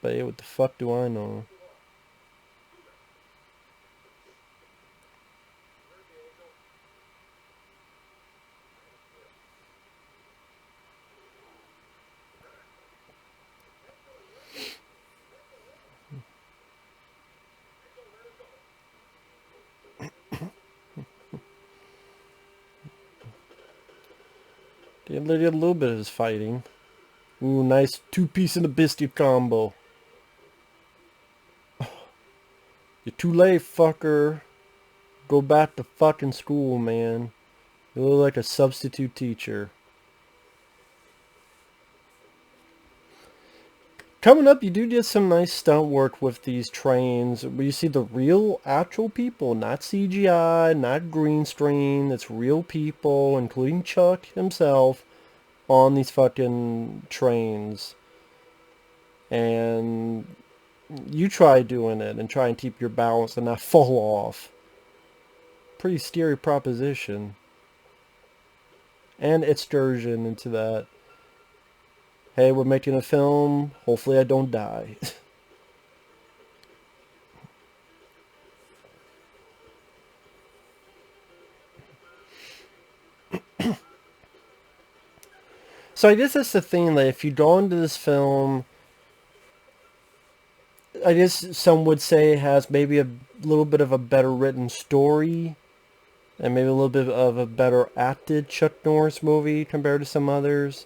But yeah, what the fuck do I know? They did a little bit of his fighting. Ooh, nice two-piece and a biscuit combo. You're too late, fucker. Go back to fucking school, man. You look like a substitute teacher. Coming up, you do get some nice stunt work with these trains, where you see the real, actual people, not CGI, not green screen. It's real people, including Chuck himself, on these fucking trains. And you try doing it and try and keep your balance and not fall off. Pretty scary proposition. And excursion into that. Hey, we're making a film. Hopefully I don't die. So I guess that's the thing, that if you go into this film, I guess some would say it has maybe a little bit of a better written story, and maybe a little bit of a better acted Chuck Norris movie compared to some others.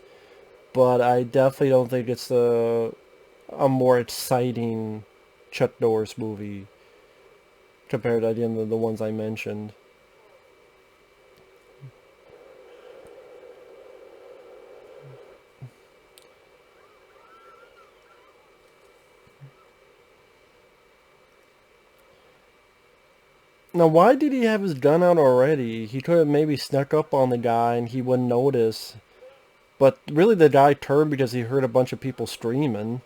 But I definitely don't think it's a more exciting Chuck Norris movie compared to any of the ones I mentioned. Now, why did he have his gun out already? He could have maybe snuck up on the guy and he wouldn't notice. But really the guy turned because he heard a bunch of people screaming.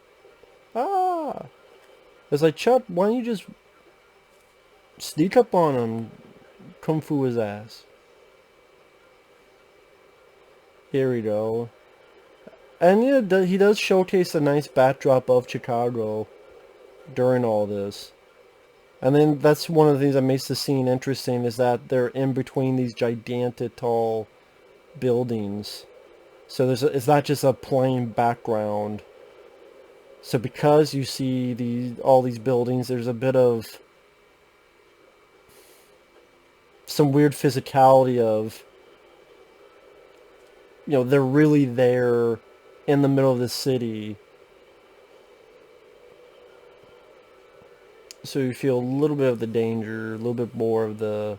Ah! It's like, Chuck, why don't you just sneak up on him, kung fu his ass? Here we go. And yeah, he does showcase a nice backdrop of Chicago during all this. And then that's one of the things that makes the scene interesting, is that they're in between these gigantic tall buildings. So it's not just a plain background. So because you see all these buildings, there's a bit of some weird physicality of, they're really there in the middle of the city. So you feel a little bit of the danger, a little bit more of the...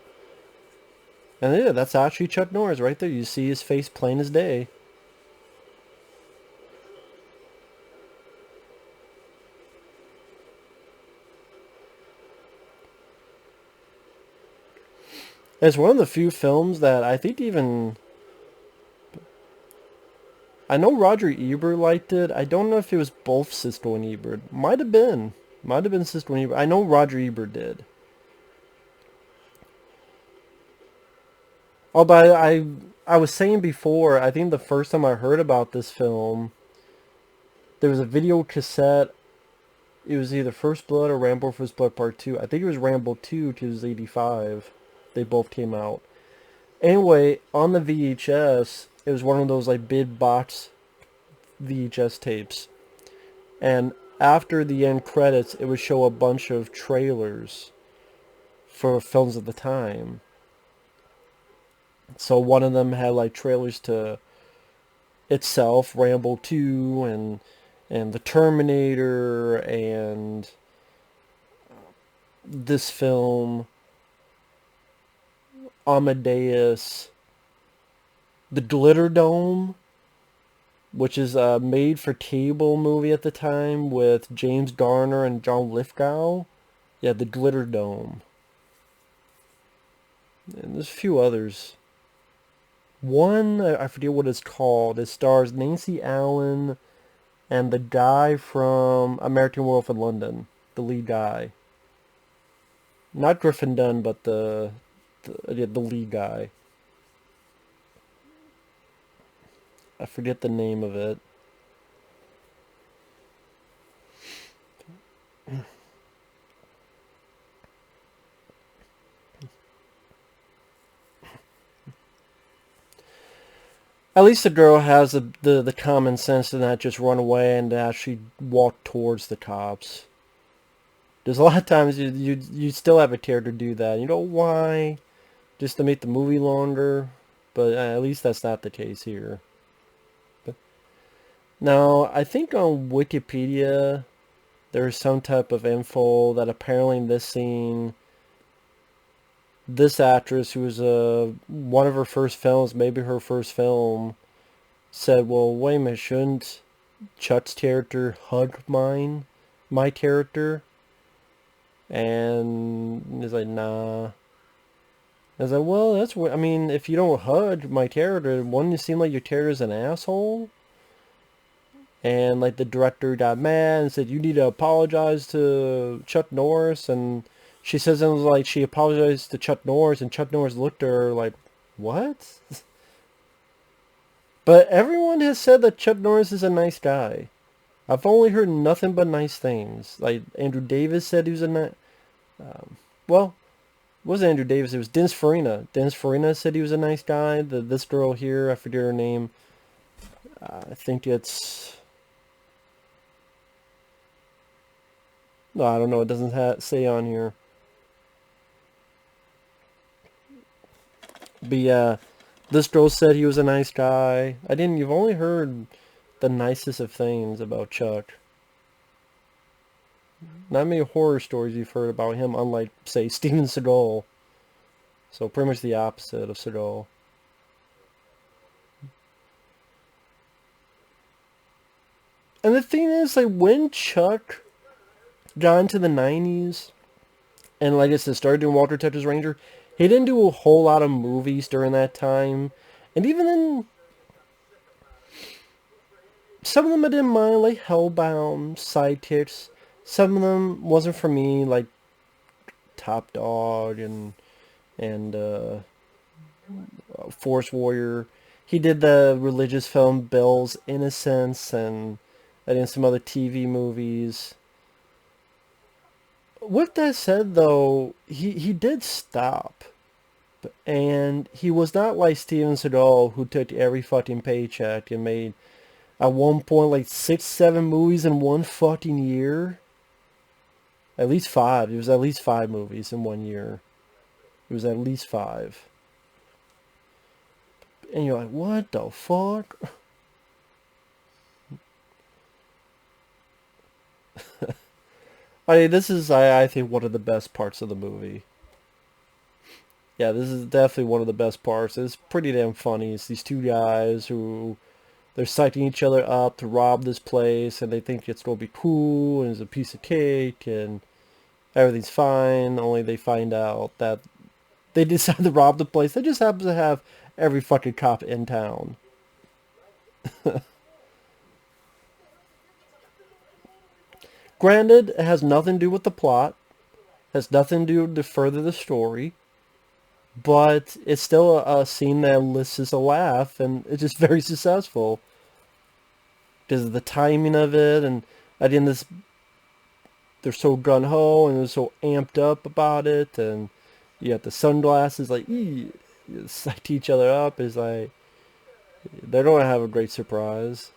And yeah, that's actually Chuck Norris right there. You see his face plain as day. It's one of the few films that I think even... I know Roger Ebert liked it. I don't know if it was both Siskel and Ebert. Might have been. Might have been Siskel and Ebert. I know Roger Ebert did. Oh, but I was saying before, I think the first time I heard about this film, there was a video cassette. It was either First Blood or Rambo First Blood Part 2. I think it was Rambo 2 because it was 85. They both came out. Anyway, on the VHS, it was one of those like big box VHS tapes. And after the end credits, it would show a bunch of trailers for films of the time. So one of them had like trailers to itself, Rambo 2, and The Terminator, and this film, Amadeus, The Glitter Dome, which is a made-for-cable movie at the time with James Garner and John Lithgow. Yeah, The Glitter Dome. And there's a few others. One, I forget what it's called. It stars Nancy Allen and the guy from American Werewolf in London, the lead guy. Not Griffin Dunn, but the lead guy. I forget the name of it. At least the girl has the common sense to not just run away and to actually walk towards the cops. There's a lot of times you still have a character do that. You know why? Just to make the movie longer. But at least that's not the case here. But now, I think on Wikipedia, there's some type of info that apparently in this scene, this actress, who was one of her first films, maybe her first film, said, well, wait a minute, Chuck's character hugged my character, and he's like, nah. I was like, well, that's what I mean. If you don't hug my character, wouldn't it seem like your character's an asshole? And like the director got mad and said, you need to apologize to Chuck Norris. And she says it was like she apologized to Chuck Norris, and Chuck Norris looked at her like, what? But everyone has said that Chuck Norris is a nice guy. I've only heard nothing but nice things. Like Andrew Davis said he was a nice. Well, it wasn't Andrew Davis. It was Dennis Farina. Dennis Farina said he was a nice guy. This girl here, I forget her name. I think it's. No, I don't know. It doesn't say on here. But yeah, this girl said he was a nice guy. You've only heard the nicest of things about Chuck. Not many horror stories you've heard about him, unlike, say, Steven Seagal. So pretty much the opposite of Seagal. And the thing is, like, when Chuck got into the 90s, and like I said, started doing Walter Texas Ranger, he didn't do a whole lot of movies during that time. And even then, some of them I didn't mind, like Hellbound, Sidekicks. Some of them wasn't for me, like Top Dog and Force Warrior. He did the religious film Bill's Innocence, and I did some other TV movies. With that said, though, he did stop. And he was not like Steven Seagal, who took every fucking paycheck and made, at one point, like 6, 7 movies in one fucking year. At least 5. It was at least 5 movies in one year. It was at least 5. And you're like, what the fuck? I mean, this is, I think, one of the best parts of the movie. Yeah, this is definitely one of the best parts. It's pretty damn funny. It's these two guys who they're psyching each other up to rob this place, and they think it's going to be cool, and it's a piece of cake, and everything's fine. Only they find out that they decide to rob the place. They just happen to have every fucking cop in town. Granted, it has nothing to do with the plot, has nothing to do to further the story, but it's still a scene that elicits a laugh, and it's just very successful because of the timing of it, and at the end, they're so gun ho and they're so amped up about it, and you got the sunglasses like psych each other up. Is like they're gonna have a great surprise.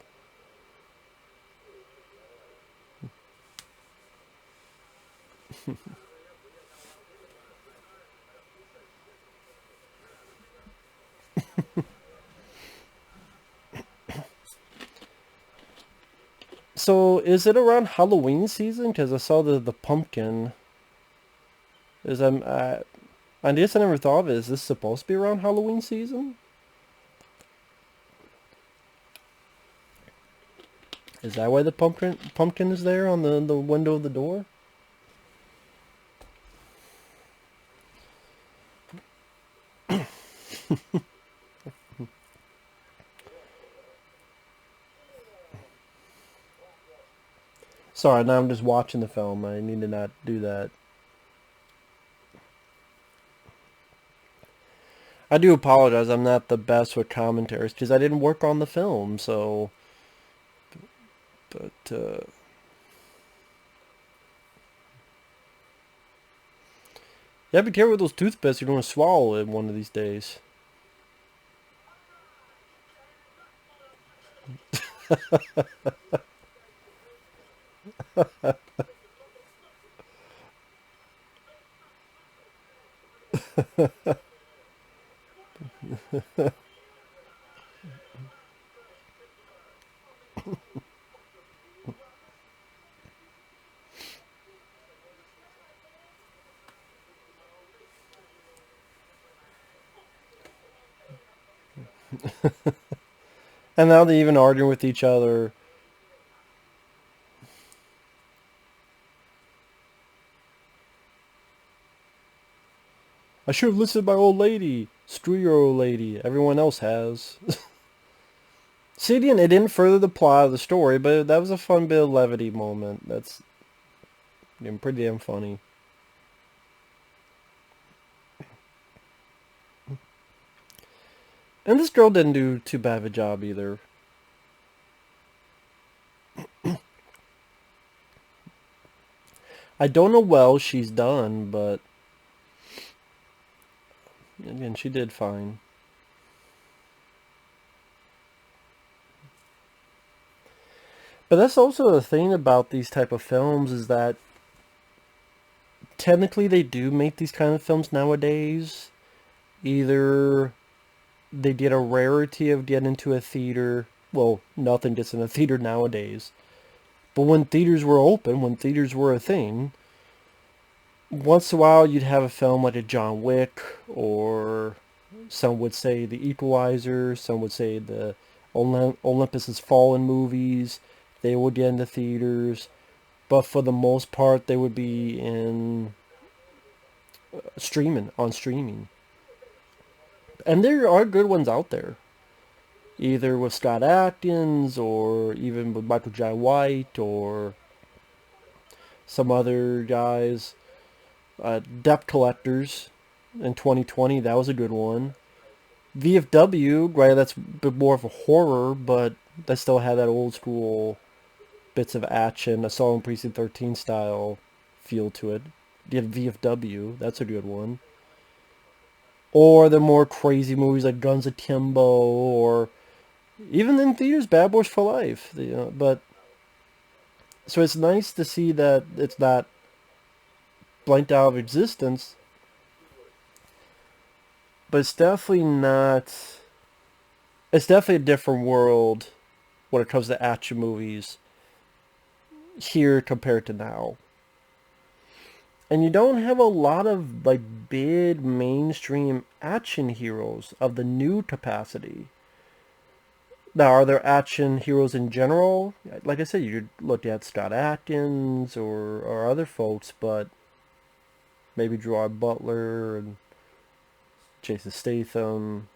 So is it around Halloween season? Because I saw the pumpkin. Is I guess I never thought of it. Is this supposed to be around Halloween season? Is that why the pumpkin is there on the window of the door? Sorry, now I'm just watching the film. I need to not do that. I do apologize. I'm not the best with commentaries because I didn't work on the film. So, but yeah, be careful with those toothpicks. You're going to swallow it one of these days. And now they're even arguing with each other. I should have listened to my old lady. Screw your old lady. Everyone else has. See, it didn't further the plot of the story, but that was a fun bit of levity moment. That's pretty damn funny. And this girl didn't do too bad of a job either. I don't know well she's done, but again, she did fine. But that's also the thing about these type of films is that technically they do make these kind of films nowadays. Either they get a rarity of getting into a theater. Well, nothing gets in a theater nowadays. But when theaters were open, when theaters were a thing, once in a while you'd have a film like a John Wick, or some would say The Equalizer, some would say the Olympus Has Fallen movies. They would get into theaters, but for the most part they would be in streaming. And there are good ones out there, either with Scott Adkins or even with Michael Jai White or some other guys. Debt Collectors in 2020, that was a good one. VFW, right, that's a bit more of a horror, but that still had that old school bits of action, Assault on Precinct 13 style feel to it. You have VFW, that's a good one. Or the more crazy movies like Guns Akimbo, or even in theaters, Bad Boys for Life. But so it's nice to see that it's not blanked out of existence, but it's definitely not. It's definitely a different world when it comes to action movies here compared to now. And you don't have a lot of like big mainstream action heroes of the new capacity. Now, are there action heroes in general? Like I said, you could look at Scott Adkins or other folks, but maybe Gerard Butler and Jason Statham,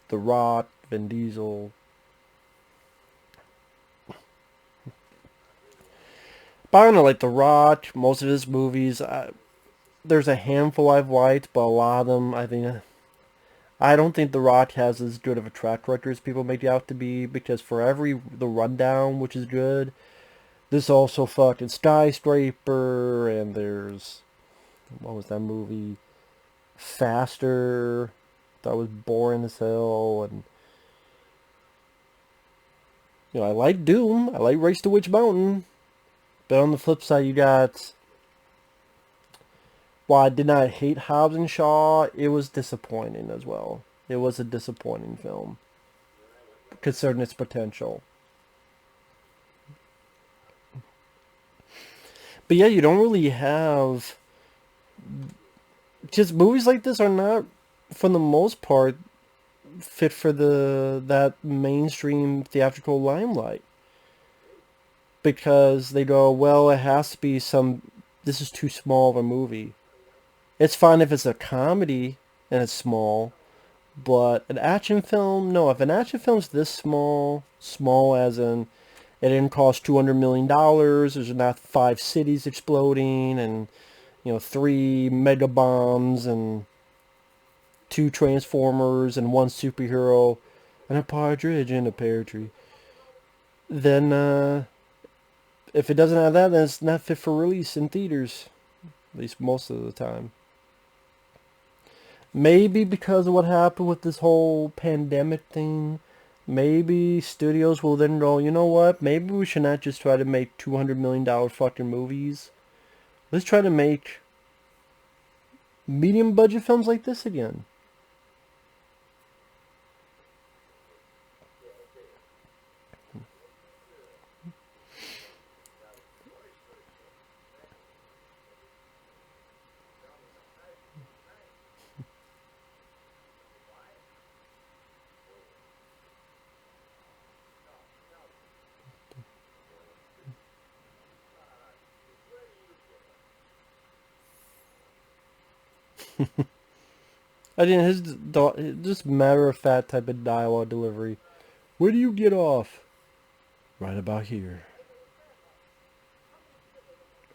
The Rock, Vin Diesel. But I don't know, like The Rock, most of his movies, there's a handful I've liked, but a lot of them, I don't think The Rock has as good of a track record as people make it out to be, because for every The Rundown, which is good, there's also fucking Skyscraper, and there's, what was that movie? Faster. That was boring as hell, and I like Doom. I like Race to Witch Mountain. But on the flip side, you got, while I did not hate Hobbs and Shaw, it was disappointing as well. It was a disappointing film, considering its potential. But yeah, you don't really have, just movies like this are not, for the most part, fit for that mainstream theatrical limelight. Because they go, well, it has to be this is too small of a movie. It's fine if it's a comedy and it's small, but an action film, no. If an action film's this small as in it didn't cost $200 million, there's not 5 cities exploding, and 3 mega bombs, and 2 Transformers, and 1 superhero, and a partridge in a pear tree, then if it doesn't have that, then it's not fit for release in theaters, at least most of the time. Maybe because of what happened with this whole pandemic thing, maybe studios will then go, you know what, maybe we should not just try to make $200 million fucking movies. Let's try to make medium budget films like this again. I mean, just matter-of-fact type of dialogue delivery. Where do you get off? Right about here.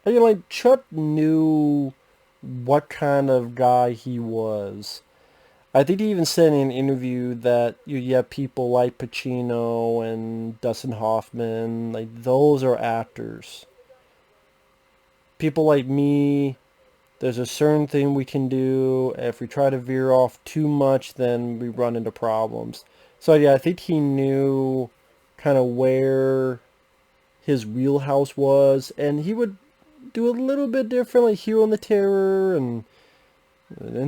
And like, Chuck knew what kind of guy he was. I think he even said in an interview that you have people like Pacino and Dustin Hoffman, like those are actors. People like me, there's a certain thing we can do. If we try to veer off too much, then we run into problems. So yeah, I think he knew kind of where his wheelhouse was, and he would do a little bit different, like Hero and the Terror and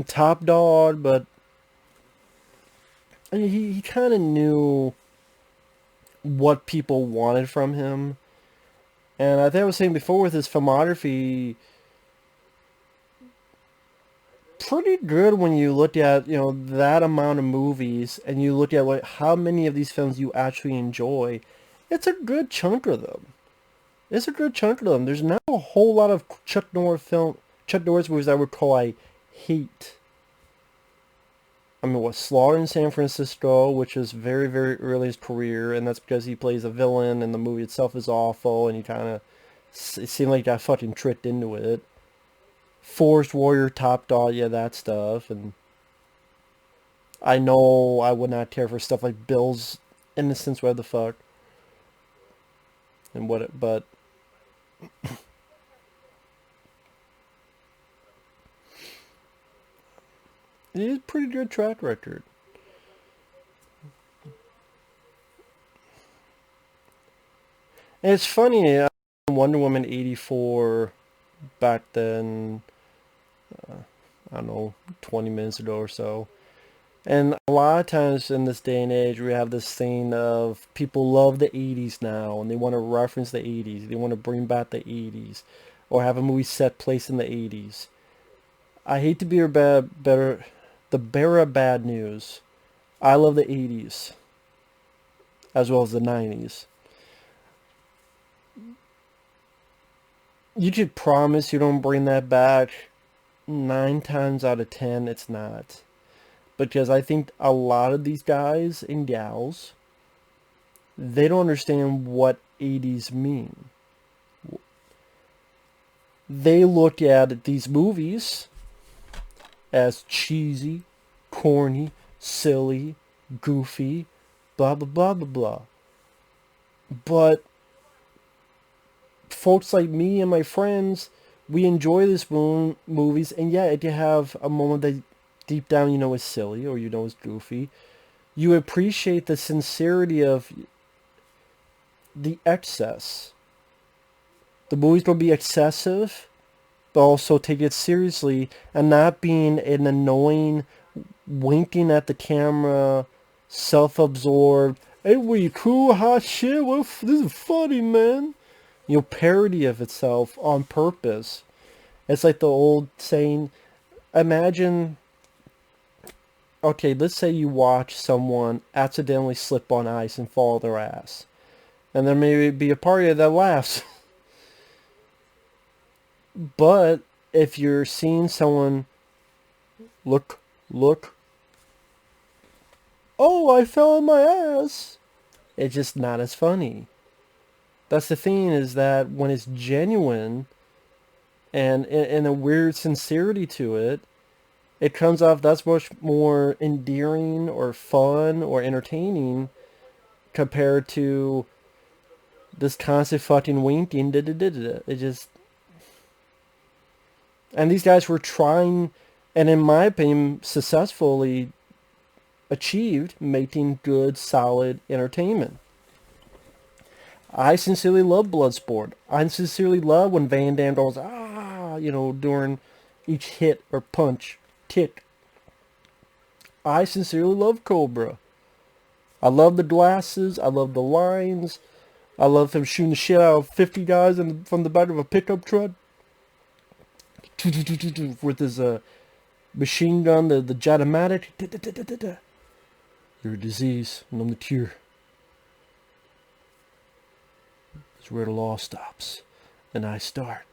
Top Dog, but I mean, he kind of knew what people wanted from him. And I think I was saying before with his filmography, pretty good when you look at, that amount of movies and you look at like how many of these films you actually enjoy. It's a good chunk of them. It's a good chunk of them. There's not a whole lot of Chuck Norris movies I would call I hate. I mean, what, Slaughter in San Francisco, which is very, very early in his career, and that's because he plays a villain, and the movie itself is awful, and he kind of, it seemed like he got fucking tricked into it. Forest Warrior, Top Dog, yeah, that stuff, and I know I would not care for stuff like Bill's Innocence, where the fuck, and but it is a pretty good track record. And it's funny, Wonder Woman 84 back then, I don't know, 20 minutes ago or so. And a lot of times in this day and age, we have this thing of people love the 80s now, and they want to reference the 80s. They want to bring back the 80s, or have a movie set place in the 80s. I hate to be the bearer of bad news. I love the 80s, as well as the 90s. You could promise you don't bring that back. 9 times out of 10, it's not. Because I think a lot of these guys and gals, they don't understand what 80s mean. They look at these movies as cheesy, corny, silly, goofy, blah, blah, blah, blah, blah. But folks like me and my friends, we enjoy these movies, and yeah, if you have a moment that deep down you know is silly or you know is goofy, you appreciate the sincerity of the excess. The movie's going to be excessive, but also take it seriously and not being an annoying, winking at the camera, self-absorbed, hey, we cool, hot shit, this is funny, man. Parody of itself on purpose. It's like the old saying, imagine, okay, let's say you watch someone accidentally slip on ice and fall their ass. And there may be a party that laughs. But if you're seeing someone look, oh, I fell on my ass, it's just not as funny. That's the thing, is that when it's genuine and a weird sincerity to it, it comes off that's much more endearing or fun or entertaining compared to this constant fucking winking. It just... And these guys were trying, and in my opinion, successfully achieved making good, solid entertainment. I sincerely love Bloodsport. I sincerely love when Van Damme goes, during each hit or punch, kick. I sincerely love Cobra. I love the glasses. I love the lines. I love him shooting the shit out of 50 guys from the back of a pickup truck. With his machine gun, the Jatomatic. You're a disease, and I'm the cure. It's where the law stops, and I start.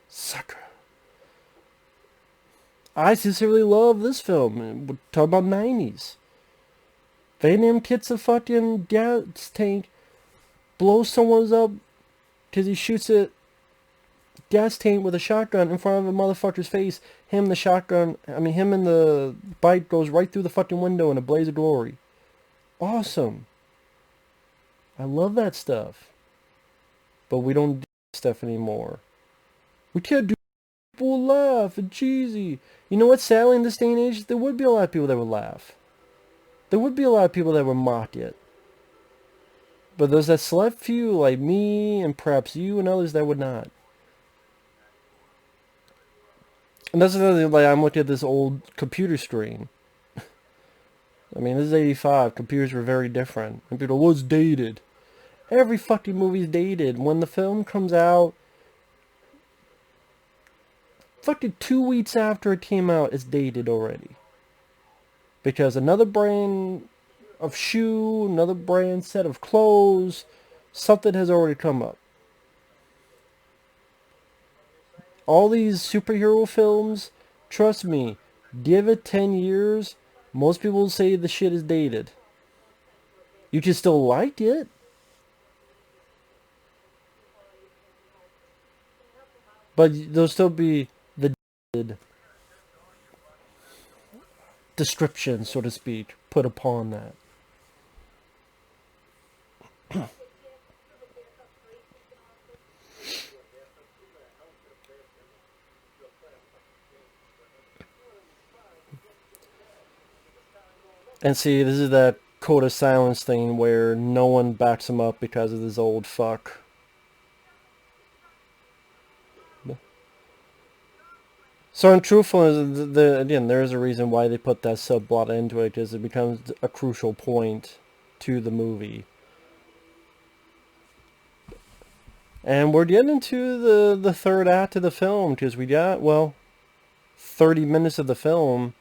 Sucker. I sincerely love this film. We're talking about 90s. Vietnam gets a fucking gas tank, blows someone's up because he shoots a gas tank with a shotgun in front of a motherfucker's face. Him and the bike goes right through the fucking window in a blaze of glory. Awesome. I love that stuff. But we don't do stuff anymore. We can't do people laugh and cheesy. You know what? Sadly, in this day and age, there would be a lot of people that would laugh. There would be a lot of people that would mock it. But there's that select few like me and perhaps you and others that would not. And that's another thing, like I'm looking at this old computer screen. I mean, this is 85. Computers were very different. And people, what's dated? Every fucking movie's dated. When the film comes out, fucking 2 weeks after it came out, it's dated already. Because another brand of shoe, another brand set of clothes, something has already come up. All these superhero films, trust me, give it 10 years, most people will say the shit is dated. You can still like it. But there'll still be the dated description, so to speak, put upon that. And see, this is that code of silence thing where no one backs him up because of this old fuck. So in truthfulness, again, there is a reason why they put that subplot into it, because it becomes a crucial point to the movie. And we're getting into the third act of the film, because we got, well, 30 minutes of the film.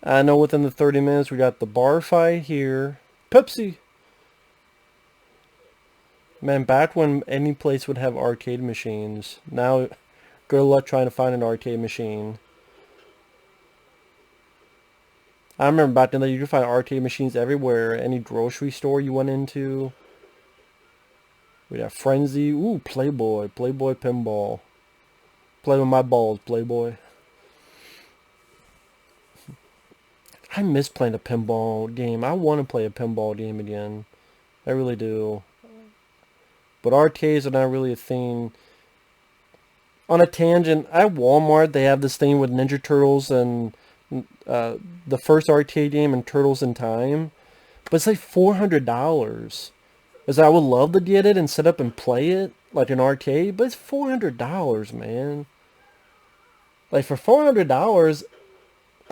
I know within the 30 minutes we got the bar fight here. Pepsi! Man, back when any place would have arcade machines. Now, good luck trying to find an arcade machine. I remember back then that you could find arcade machines everywhere. Any grocery store you went into. We got Frenzy. Ooh, Playboy. Playboy Pinball. Play with my balls, Playboy. I miss playing a pinball game. I want to play a pinball game again. I really do. But arcades are not really a thing. On a tangent, at Walmart they have this thing with Ninja Turtles and the first arcade game and Turtles in Time. But it's like $400. As I would love to get it and set up and play it like an arcade, but it's $400, man. Like for $400,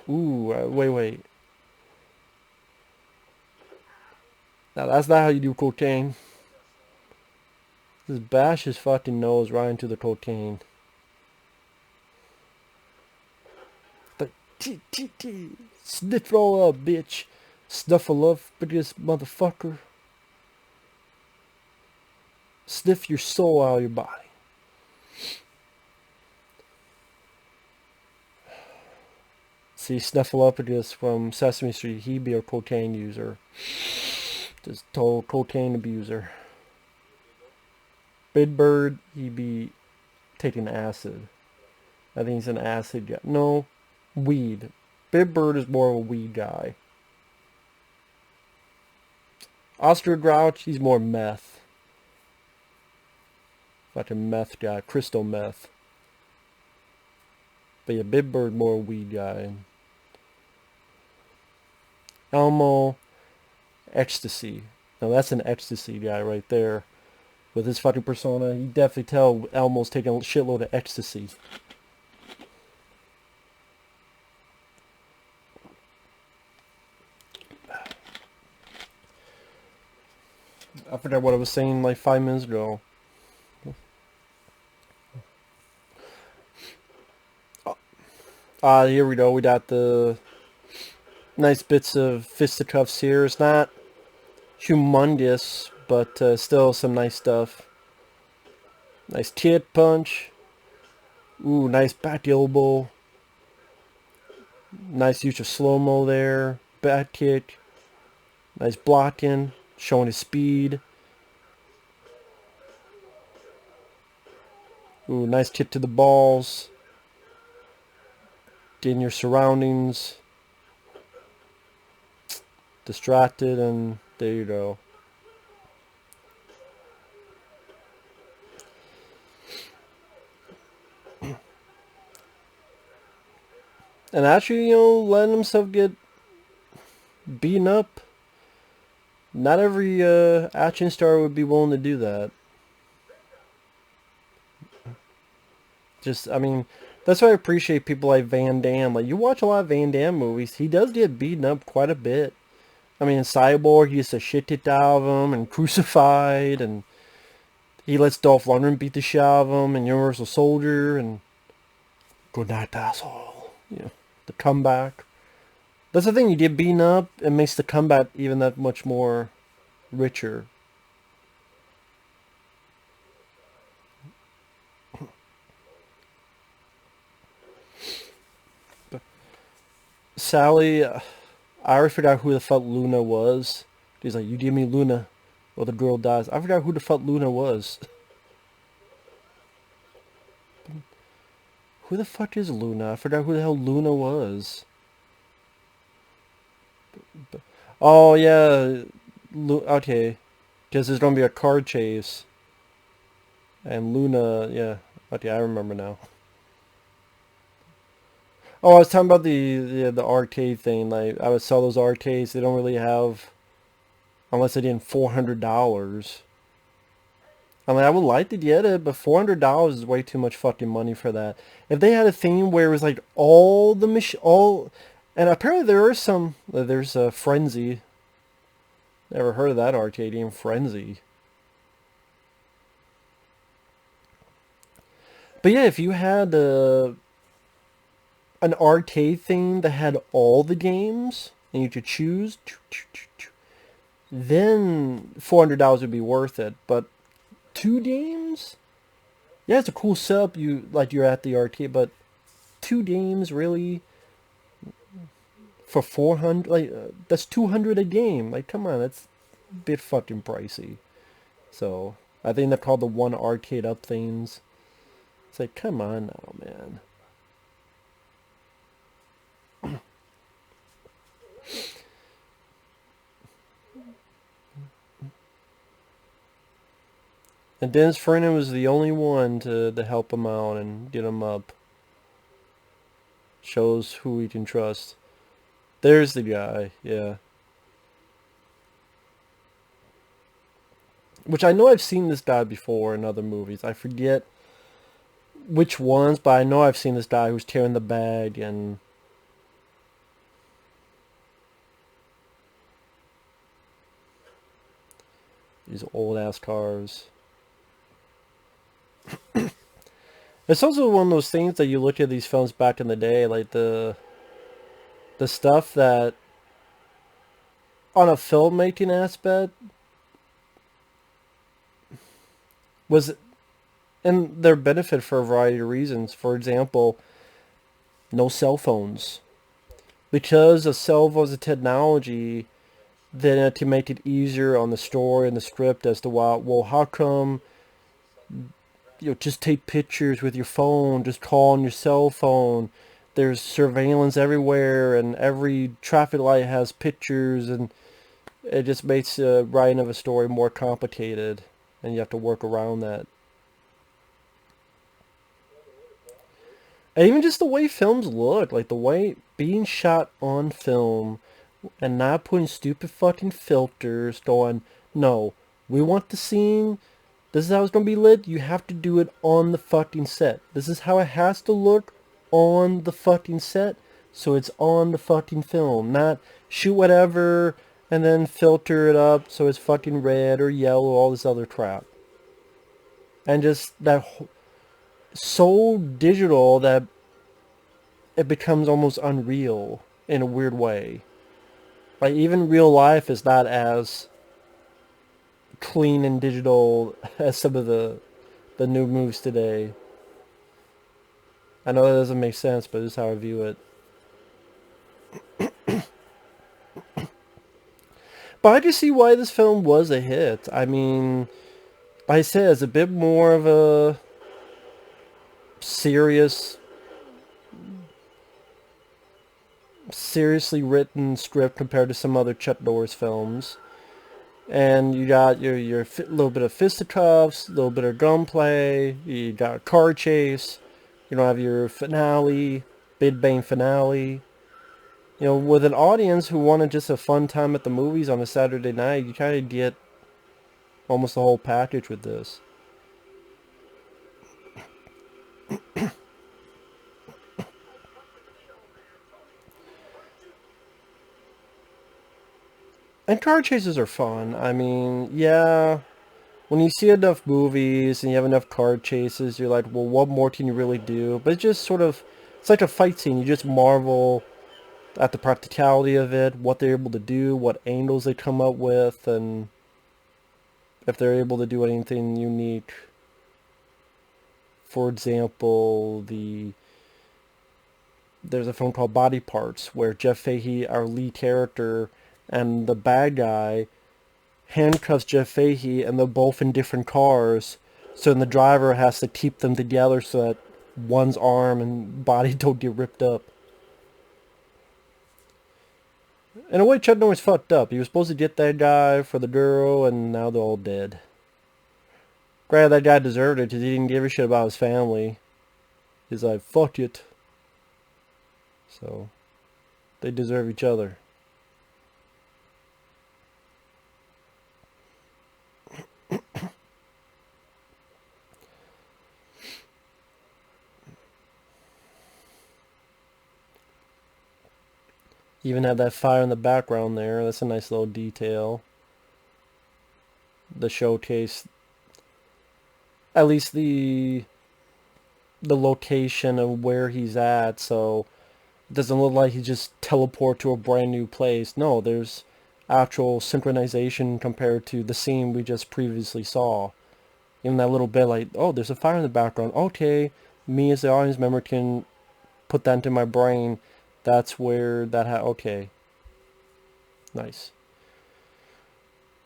ooh, wait. Now that's not how you do cocaine. Just bash his fucking nose right into the cocaine. But sniff it all up, bitch. Snuffle up for this motherfucker. Sniff your soul out of your body. See, Snuffleupagus from Sesame Street, he'd be a cocaine user. Just total cocaine abuser. Big Bird, he'd be taking acid. I think he's an acid guy. No, weed. Big Bird is more of a weed guy. Oscar Grouch, he's more meth. Fucking meth guy, crystal meth. But yeah, Big Bird more a weed guy. Elmo, ecstasy. Now that's an ecstasy guy right there. With his fucking persona, you definitely tell Elmo's taking a shitload of ecstasy. I forgot what I was saying like 5 minutes ago. Here we go. We got the nice bits of fisticuffs here. It's not humongous, but still some nice stuff. Nice tit punch. Ooh, nice back elbow. Nice use of slow-mo there. Back kick. Nice blocking. Showing his speed. Ooh, nice kick to the balls. Getting your surroundings distracted, and there you go. And actually, letting himself get beaten up. Not every action star would be willing to do that. Just, I mean, that's why I appreciate people like Van Damme. Like, you watch a lot of Van Damme movies, he does get beaten up quite a bit. I mean, in Cyborg, he used to shit it out of him and crucified, and he lets Dolph Lundgren beat the shit out of him, and Universal Soldier, and good night, asshole. The comeback. That's the thing, you get beaten up, it makes the comeback even that much more richer. Sally, I already forgot who the fuck Luna was. He's like, you give me Luna, or the girl dies. I forgot who the fuck Luna was. Who the fuck is Luna? I forgot who the hell Luna was. Oh, yeah. Okay. Because there's going to be a car chase. And Luna, yeah. Okay, I remember now. Oh, I was talking about the arcade thing. Like, I would sell those arcades. They don't really have, unless they did $400. I mean, I would like to get it, but $400 is way too much fucking money for that. If they had a theme where it was like all the and apparently there are some. There's a Frenzy. Never heard of that arcade game, Frenzy. But yeah, if you had an arcade theme that had all the games and you could choose, then $400 would be worth it. But 2 games? Yeah, it's a cool setup. You're at the arcade, but 2 games really for 400? Like that's 200 a game. Like, come on, that's a bit fucking pricey. So I think they're called the one arcade up things. It's like, come on now, man. And Dennis Fernan was the only one to help him out and get him up. Shows who we can trust. There's the guy, yeah. Which I know I've seen this guy before in other movies. I forget which ones, but I know I've seen this guy who's tearing the bag and these old ass cars. It's also one of those things that you look at these films back in the day, like the stuff that on a filmmaking aspect was in their benefit for a variety of reasons. For example, no cell phones. Because of cell phones and technology, then to make it easier on the story and the script as to why, well, how come just take pictures with your phone, just call on your cell phone. There's surveillance everywhere, and every traffic light has pictures, and it just makes the writing of a story more complicated, and you have to work around that. And even just the way films look, like the way being shot on film, and not putting stupid fucking filters, going, no, we want the scene. This is how it's going to be lit. You have to do it on the fucking set. This is how it has to look on the fucking set. So it's on the fucking film. Not shoot whatever and then filter it up so it's fucking red or yellow, all this other crap. And just that so digital that it becomes almost unreal in a weird way. Like, even real life is not as clean and digital as some of the new moves today. I know that doesn't make sense, but this is how I view it. But I just see why this film was a hit. I mean, like I said, it's a bit more of a seriously written script compared to some other Chuck Norris films. And you got your little bit of fisticuffs, a little bit of gunplay, you got a car chase, you don't have your finale, big bang finale. You know, with an audience who wanted just a fun time at the movies on a Saturday night, you kind of get almost the whole package with this. And car chases are fun. I mean, yeah, when you see enough movies and you have enough car chases, you're like, well, what more can you really do? But it's just sort of, it's like a fight scene. You just marvel at the practicality of it, what they're able to do, what angles they come up with, and if they're able to do anything unique. For example, there's a film called Body Parts where Jeff Fahey, our lead character, and the bad guy handcuffs Jeff Fahey, and they're both in different cars. So then the driver has to keep them together so that one's arm and body don't get ripped up. In a way, Chuck Norris fucked up. He was supposed to get that guy for the girl, and now they're all dead. Granted, that guy deserved it because he didn't give a shit about his family. He's like, fuck it. So, they deserve each other. Even have that fire in the background there. That's a nice little detail. The showcase, at least the location of where he's at, so it doesn't look like he just teleport to a brand new place. No, there's actual synchronization compared to the scene we just previously saw. Even that little bit like, oh, there's a fire in the background. Okay, me as the audience member can put that into my brain. That's where that okay. Nice.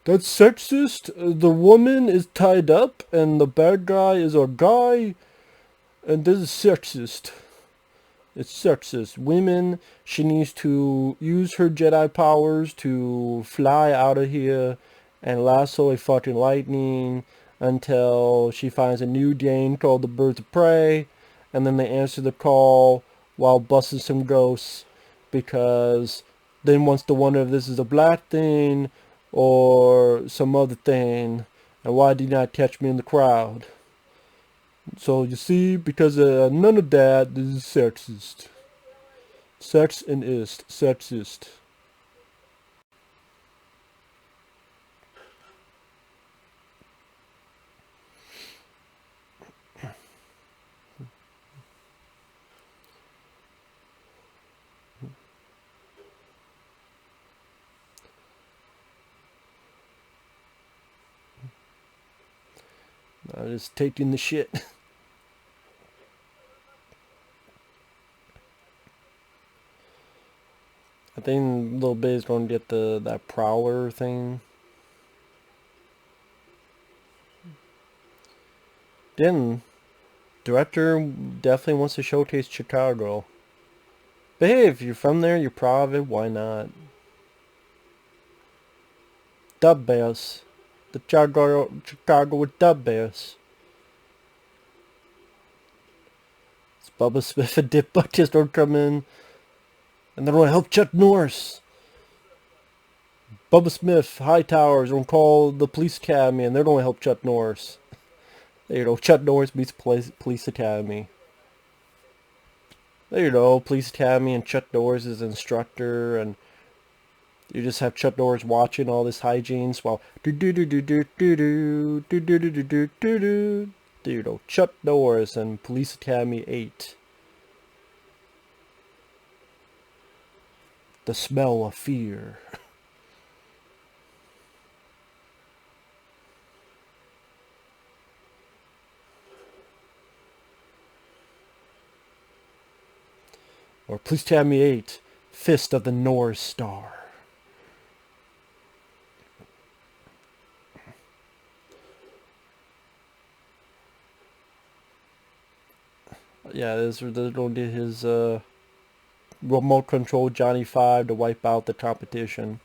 That's sexist. The woman is tied up and the bad guy is a guy. And this is sexist. It's sexist. Women, she needs to use her Jedi powers to fly out of here and lasso a fucking lightning until she finds a new game called the Birds of Prey. And then they answer the call while busting some ghosts, because then wants to wonder if this is a black thing or some other thing, and why did you not catch me in the crowd? So you see, because none of that, this is sexist. Sex and ist, sexist. I'm just taking the shit. I think Little Bit is going to get that Prowler thing. Then, director definitely wants to showcase Chicago. But hey, if you're from there, you're proud of it, why not? Dub Bass. The Chicago with Dub Bass. It's Bubba Smith and Dip Buckets don't come in. And they're going to help Chuck Norris. Bubba Smith, Hightowers, don't call the police academy, and they're going to help Chuck Norris. There you go, Chuck Norris meets police academy. There you go, police academy and Chuck Norris is instructor, and you just have Chuck Norris watching all this hijinks while do do do do do do do do do do do do do do. There you go, Chuck Norris and Police Academy 8. The smell of fear. Or Police Academy 8, Fist of the North Star. Yeah, they're going to get his remote control Johnny 5 to wipe out the competition.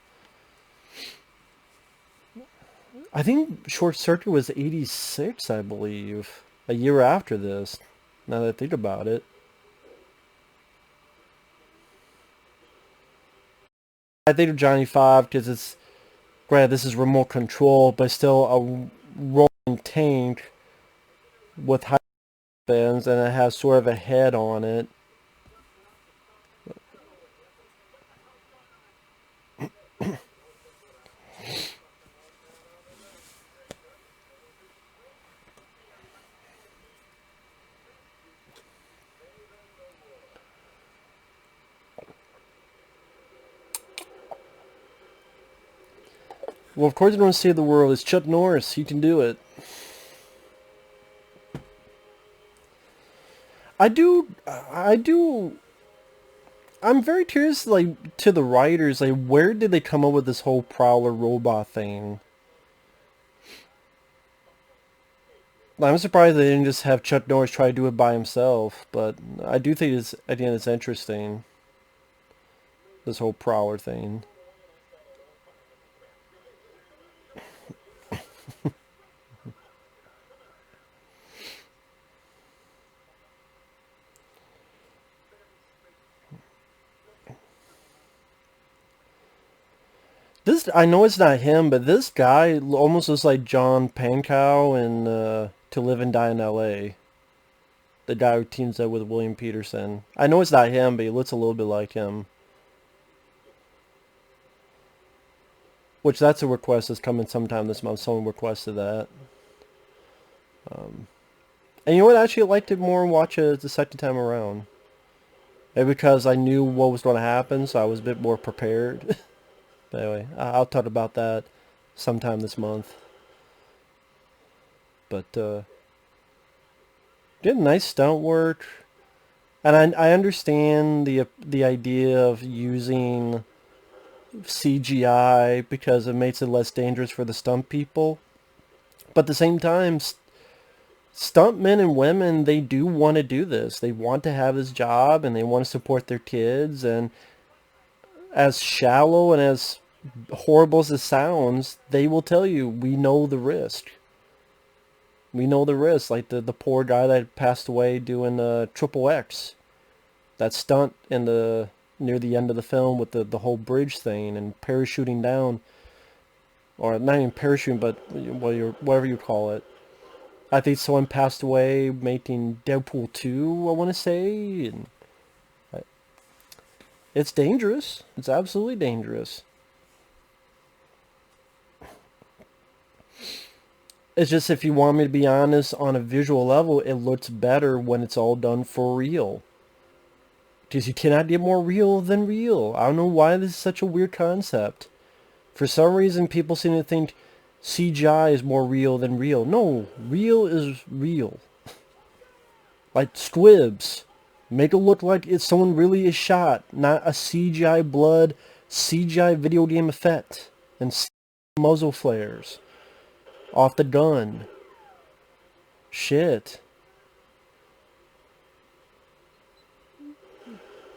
I think Short Circuit was 86, I believe. A year after this, now that I think about it. I think of Johnny 5 because it's, granted, this is remote control, but still a rolling tank with high fins, and it has sort of a head on it. Well, of course, you don't save the world. It's Chuck Norris. He can do it. I do. I do. I'm very curious, like, to the writers, like, where did they come up with this whole Prowler robot thing? I'm surprised they didn't just have Chuck Norris try to do it by himself, but I do think it's, again, it's interesting, this whole Prowler thing. This, I know it's not him, but this guy almost looks like John Pankow in To Live and Die in L.A., the guy who teams up with William Peterson. I know it's not him, but he looks a little bit like him. Which, that's a request that's coming sometime this month. Someone requested that. And you know what? I actually liked it more and watch it the second time around. Maybe because I knew what was going to happen, so I was a bit more prepared. But anyway, I'll talk about that sometime this month. But, good, nice stunt work. And I understand the idea of using CGI because it makes it less dangerous for the stunt people. But at the same time, stuntmen and women, they do want to do this. They want to have this job and they want to support their kids. And as shallow and as horrible as it sounds, they will tell you, we know the risk. We know the risk. Like the poor guy that passed away doing Triple X. That stunt in the near the end of the film with the whole bridge thing and parachuting down. Or not even parachuting, but whatever you call it. I think someone passed away making Deadpool 2, I want to say. And it's dangerous. It's absolutely dangerous. It's just, if you want me to be honest, on a visual level, it looks better when it's all done for real. Because you cannot get more real than real. I don't know why this is such a weird concept. For some reason, people seem to think CGI is more real than real. No, real is real. Like squibs. Make it look like it's someone really is shot, not a CGI blood, CGI video game effect, and muzzle flares off the gun. Shit.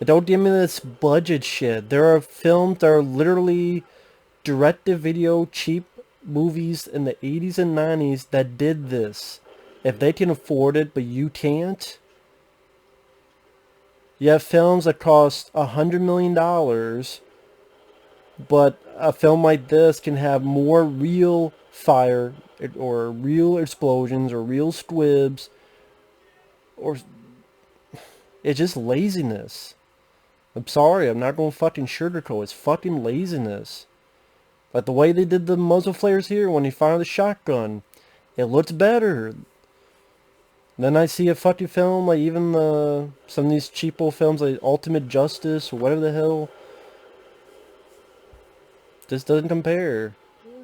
Don't give me this budget shit. There are films that are literally direct-to-video cheap movies in the 80s and 90s that did this. If they can afford it, but you can't. You have films that cost $100 million, but a film like this can have more real fire or real explosions or real squibs, or it's just laziness. I'm sorry, I'm not going to fucking sugarcoat. It's fucking laziness. Like the way they did the muzzle flares here when he fired the shotgun. It looks better. Then I see a fucking film, like even some of these cheapo films like Ultimate Justice or whatever the hell. Just doesn't compare.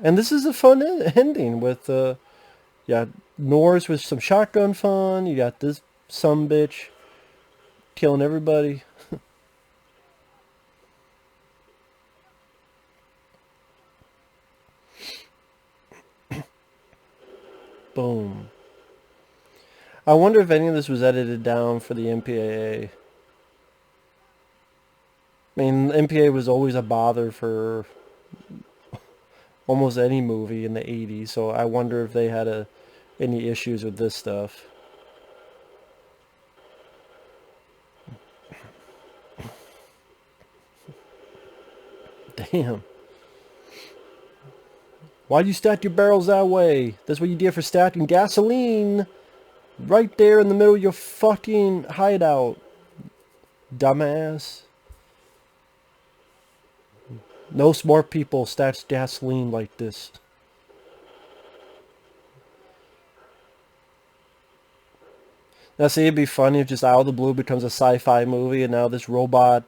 And this is a fun ending with, yeah, Norris with some shotgun fun. You got this sumbitch killing everybody. Boom. I wonder if any of this was edited down for the MPAA. I mean, the MPAA was always a bother for almost any movie in the 80s, so I wonder if they had any issues with this stuff. Damn. Why'd you stack your barrels that way? That's what you did for stacking gasoline. Right there in the middle of your fucking hideout. Dumbass. No smart people stack gasoline like this. Now see, it'd be funny if just out of the blue becomes a sci-fi movie and now this robot,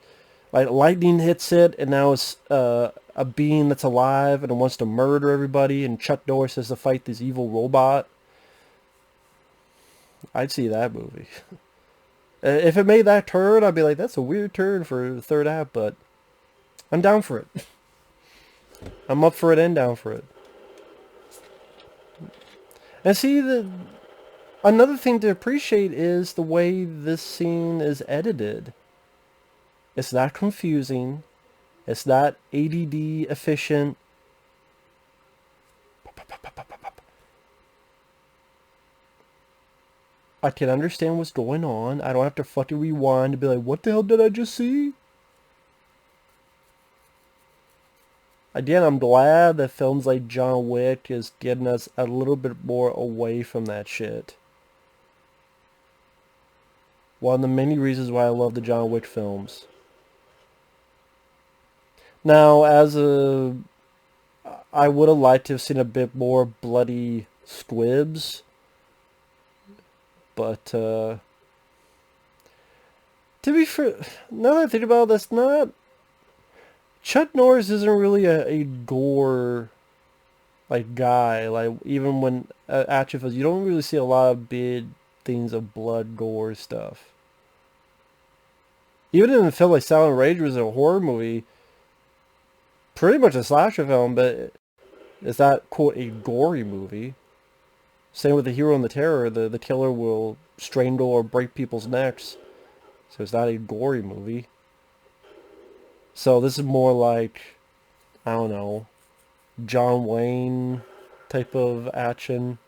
like lightning hits it and now it's a being that's alive and it wants to murder everybody and Chuck Norris has to fight this evil robot. I'd see that movie. If it made that turn, I'd be like, that's a weird turn for the third act, but I'm down for it. I'm up for it and down for it. And see, another thing to appreciate is the way this scene is edited. It's not confusing. It's not ADD efficient. I can understand what's going on. I don't have to fucking rewind to be like, what the hell did I just see? Again, I'm glad that films like John Wick is getting us a little bit more away from that shit. One of the many reasons why I love the John Wick films. Now, I would have liked to have seen a bit more bloody squibs. But, to be fair, now that I think about it, that's not... Chuck Norris isn't really a gore, like, guy. Like, even when action films, you don't really see a lot of big things of blood, gore stuff. Even in a film like Silent Rage was a horror movie, pretty much a slasher film, but it's not, quote, a gory movie. Same with The Hero and the Terror. The killer will strangle or break people's necks. So it's not a gory movie. So this is more like, I don't know, John Wayne type of action.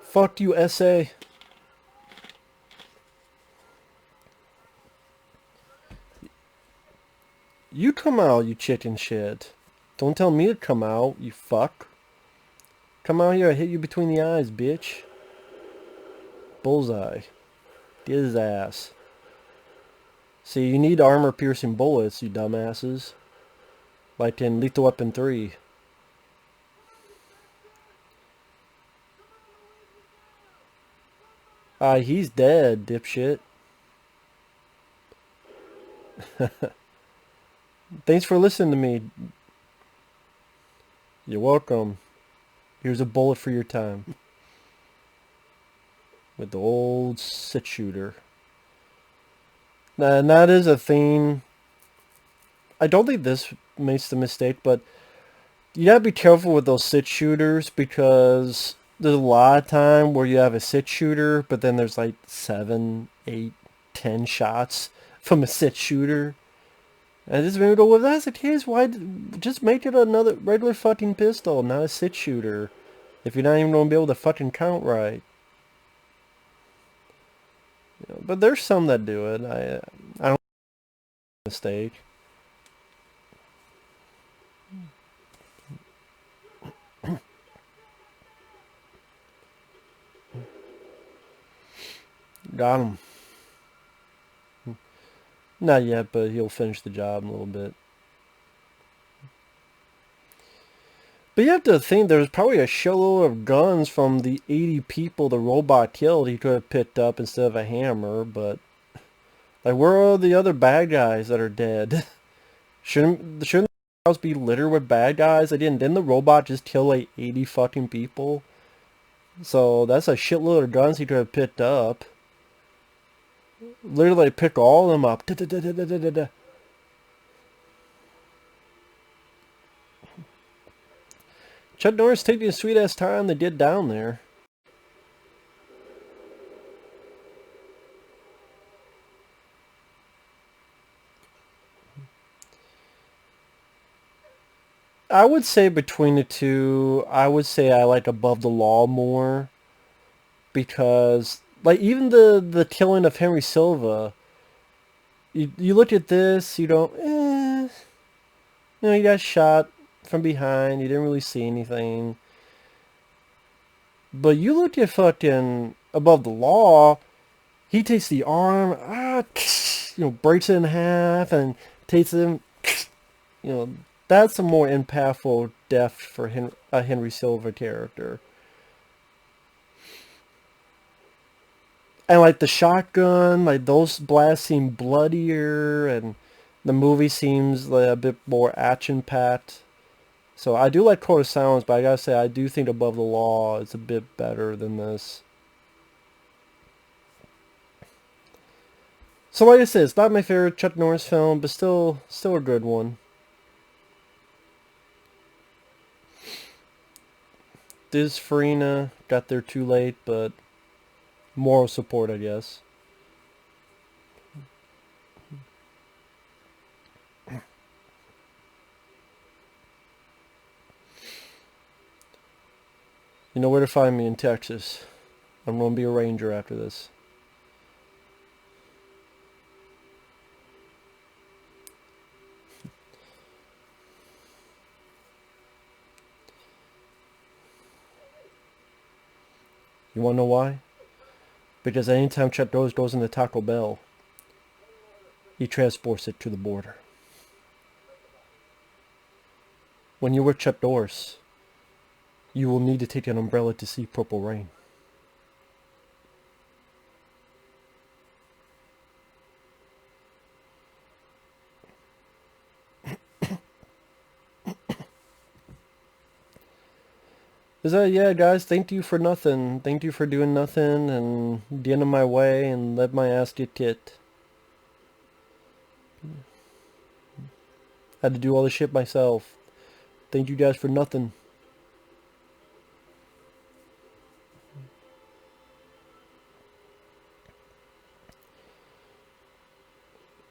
Fuck you, SA. You come out, you chicken shit. Don't tell me to come out, you fuck. Come out here, I hit you between the eyes, bitch. Bullseye. Get his ass. See, you need armor-piercing bullets, you dumbasses. Like in Lethal Weapon 3. He's dead, dipshit. Thanks for listening to me. You're welcome. Here's a bullet for your time. With the old 6-shooter. And that is a thing. I don't think this makes the mistake, but you gotta be careful with those 6-shooters because there's a lot of time where you have a 6-shooter, but then there's like 7, 8, 10 shots from a 6-shooter. And I just maybe go, well, if that's the case, why just make it another regular fucking pistol, not a 6-shooter, if you're not even going to be able to fucking count right. You know, but there's some that do it. I don't make a mistake. Got him. Not yet, but he'll finish the job in a little bit. But you have to think there's probably a shitload of guns from the 80 people the robot killed he could have picked up instead of a hammer, but... Like, where are the other bad guys that are dead? Shouldn't the house be littered with bad guys? Didn't the robot just kill like 80 fucking people? So that's a shitload of guns he could have picked up. Literally pick all of them up. Da, da, da, da, da, da, da. Chuck Norris taking a sweet ass time they did down there. I would say between the two, I would say I like Above the Law more because, like, even the killing of Henry Silva, you look at this, you don't, he got shot from behind, you didn't really see anything. But you look at fucking Above the Law, he takes the arm, breaks it in half and takes him, you know, that's a more impactful death for a Henry Silva character. And like the shotgun, like those blasts seem bloodier, and the movie seems like a bit more action-packed. So I do like Code of Silence, but I gotta say I do think Above the Law is a bit better than this. So like I said, it's not my favorite Chuck Norris film, but still a good one. Diz Farina got there too late, but moral support, I guess. You know where to find me in Texas. I'm going to be a ranger after this. You want to know why? Because anytime Chuck Norris goes into Taco Bell, he transports it to the border. When you're with Chuck Norris, you will need to take an umbrella to see Purple Rain. Is that, yeah, guys, thank you for nothing. Thank you for doing nothing and getting in my way and let my ass get kicked. Had to do all this shit myself. Thank you guys for nothing.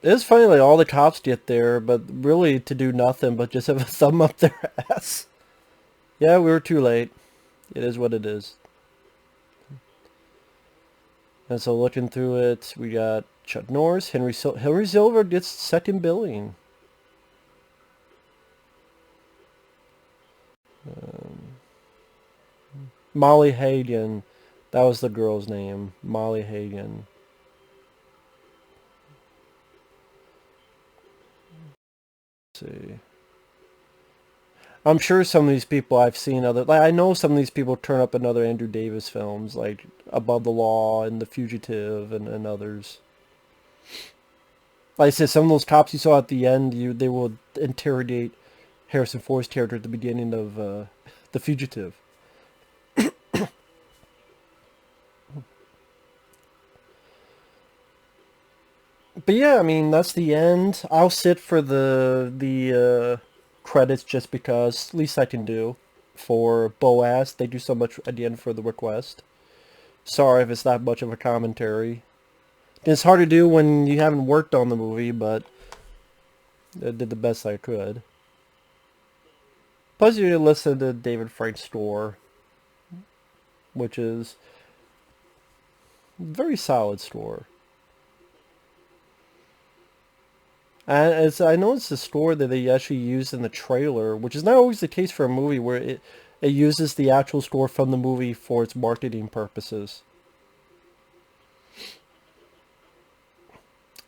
It's funny, like, all the cops get there, but really to do nothing but just have a thumb up their ass. Yeah, we were too late. It is what it is. And so looking through it, we got Chuck Norris, Henry Silva gets second billing. Molly Hagan, that was the girl's name, Molly Hagan. Let's see. I'm sure some of these people I've seen other, like I know some of these people turn up in other Andrew Davis films, like Above the Law and The Fugitive and others. Like I said, some of those cops you saw at the end, they will interrogate Harrison Ford's character at the beginning of The Fugitive. But yeah, I mean that's the end. I'll sit for the credits just because least I can do for Boaz. They do so much at the end for the request. Sorry if it's not much of a commentary. It's hard to do when you haven't worked on the movie, but I did the best I could. Plus, you listen to David Frank's score, which is a very solid score. And I know it's the score that they actually used in the trailer, which is not always the case for a movie where it uses the actual score from the movie for its marketing purposes.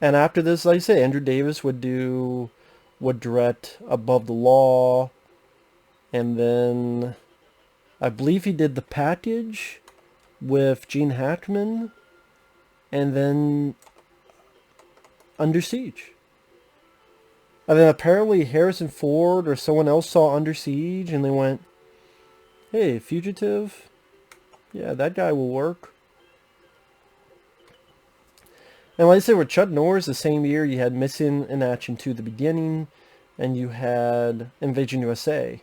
And after this, like I say, Andrew Davis would direct Above the Law, and then I believe he did The Package with Gene Hackman, and then Under Siege. And then apparently Harrison Ford or someone else saw Under Siege and they went, hey, Fugitive? Yeah, that guy will work. And like I said, with Chuck Norris, the same year you had Missing in Action 2, the beginning, and you had Invasion USA.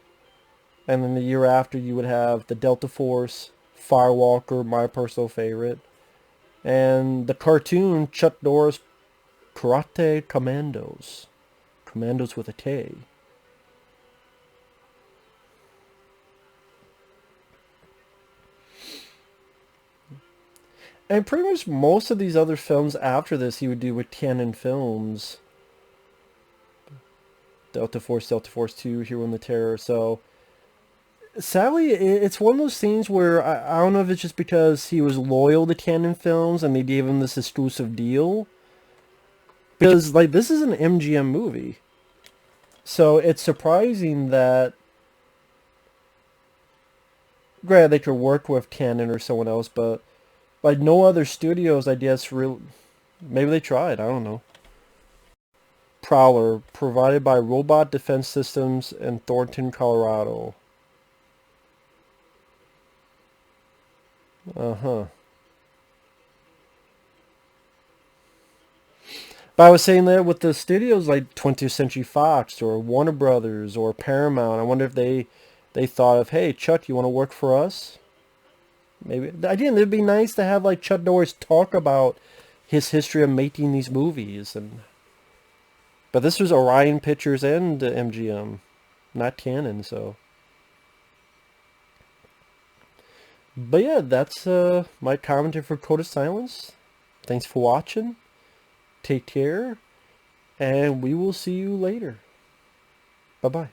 And then the year after you would have the Delta Force, Firewalker, my personal favorite, and the cartoon Chuck Norris Karate Commandos. Commandos with a K. And pretty much most of these other films after this he would do with Canon Films. Delta Force 2, Hero and the Terror. So, sadly, it's one of those things where I don't know if it's just because he was loyal to Canon Films and they gave him this exclusive deal. Because, like, this is an MGM movie. So, it's surprising that, granted, they could work with Canon or someone else, but like no other studios, I guess, maybe they tried, I don't know. Prowler, provided by Robot Defense Systems in Thornton, Colorado. Uh-huh. But I was saying that with the studios like 20th Century Fox or Warner Brothers or Paramount, I wonder if they thought of, hey, Chuck, you want to work for us? Maybe. Again, it'd be nice to have like Chuck Norris talk about his history of making these movies. But this was Orion Pictures and MGM, not Canon, so. But yeah, that's my commentary for Code of Silence. Thanks for watching. Take care. And we will see you later. Bye-bye.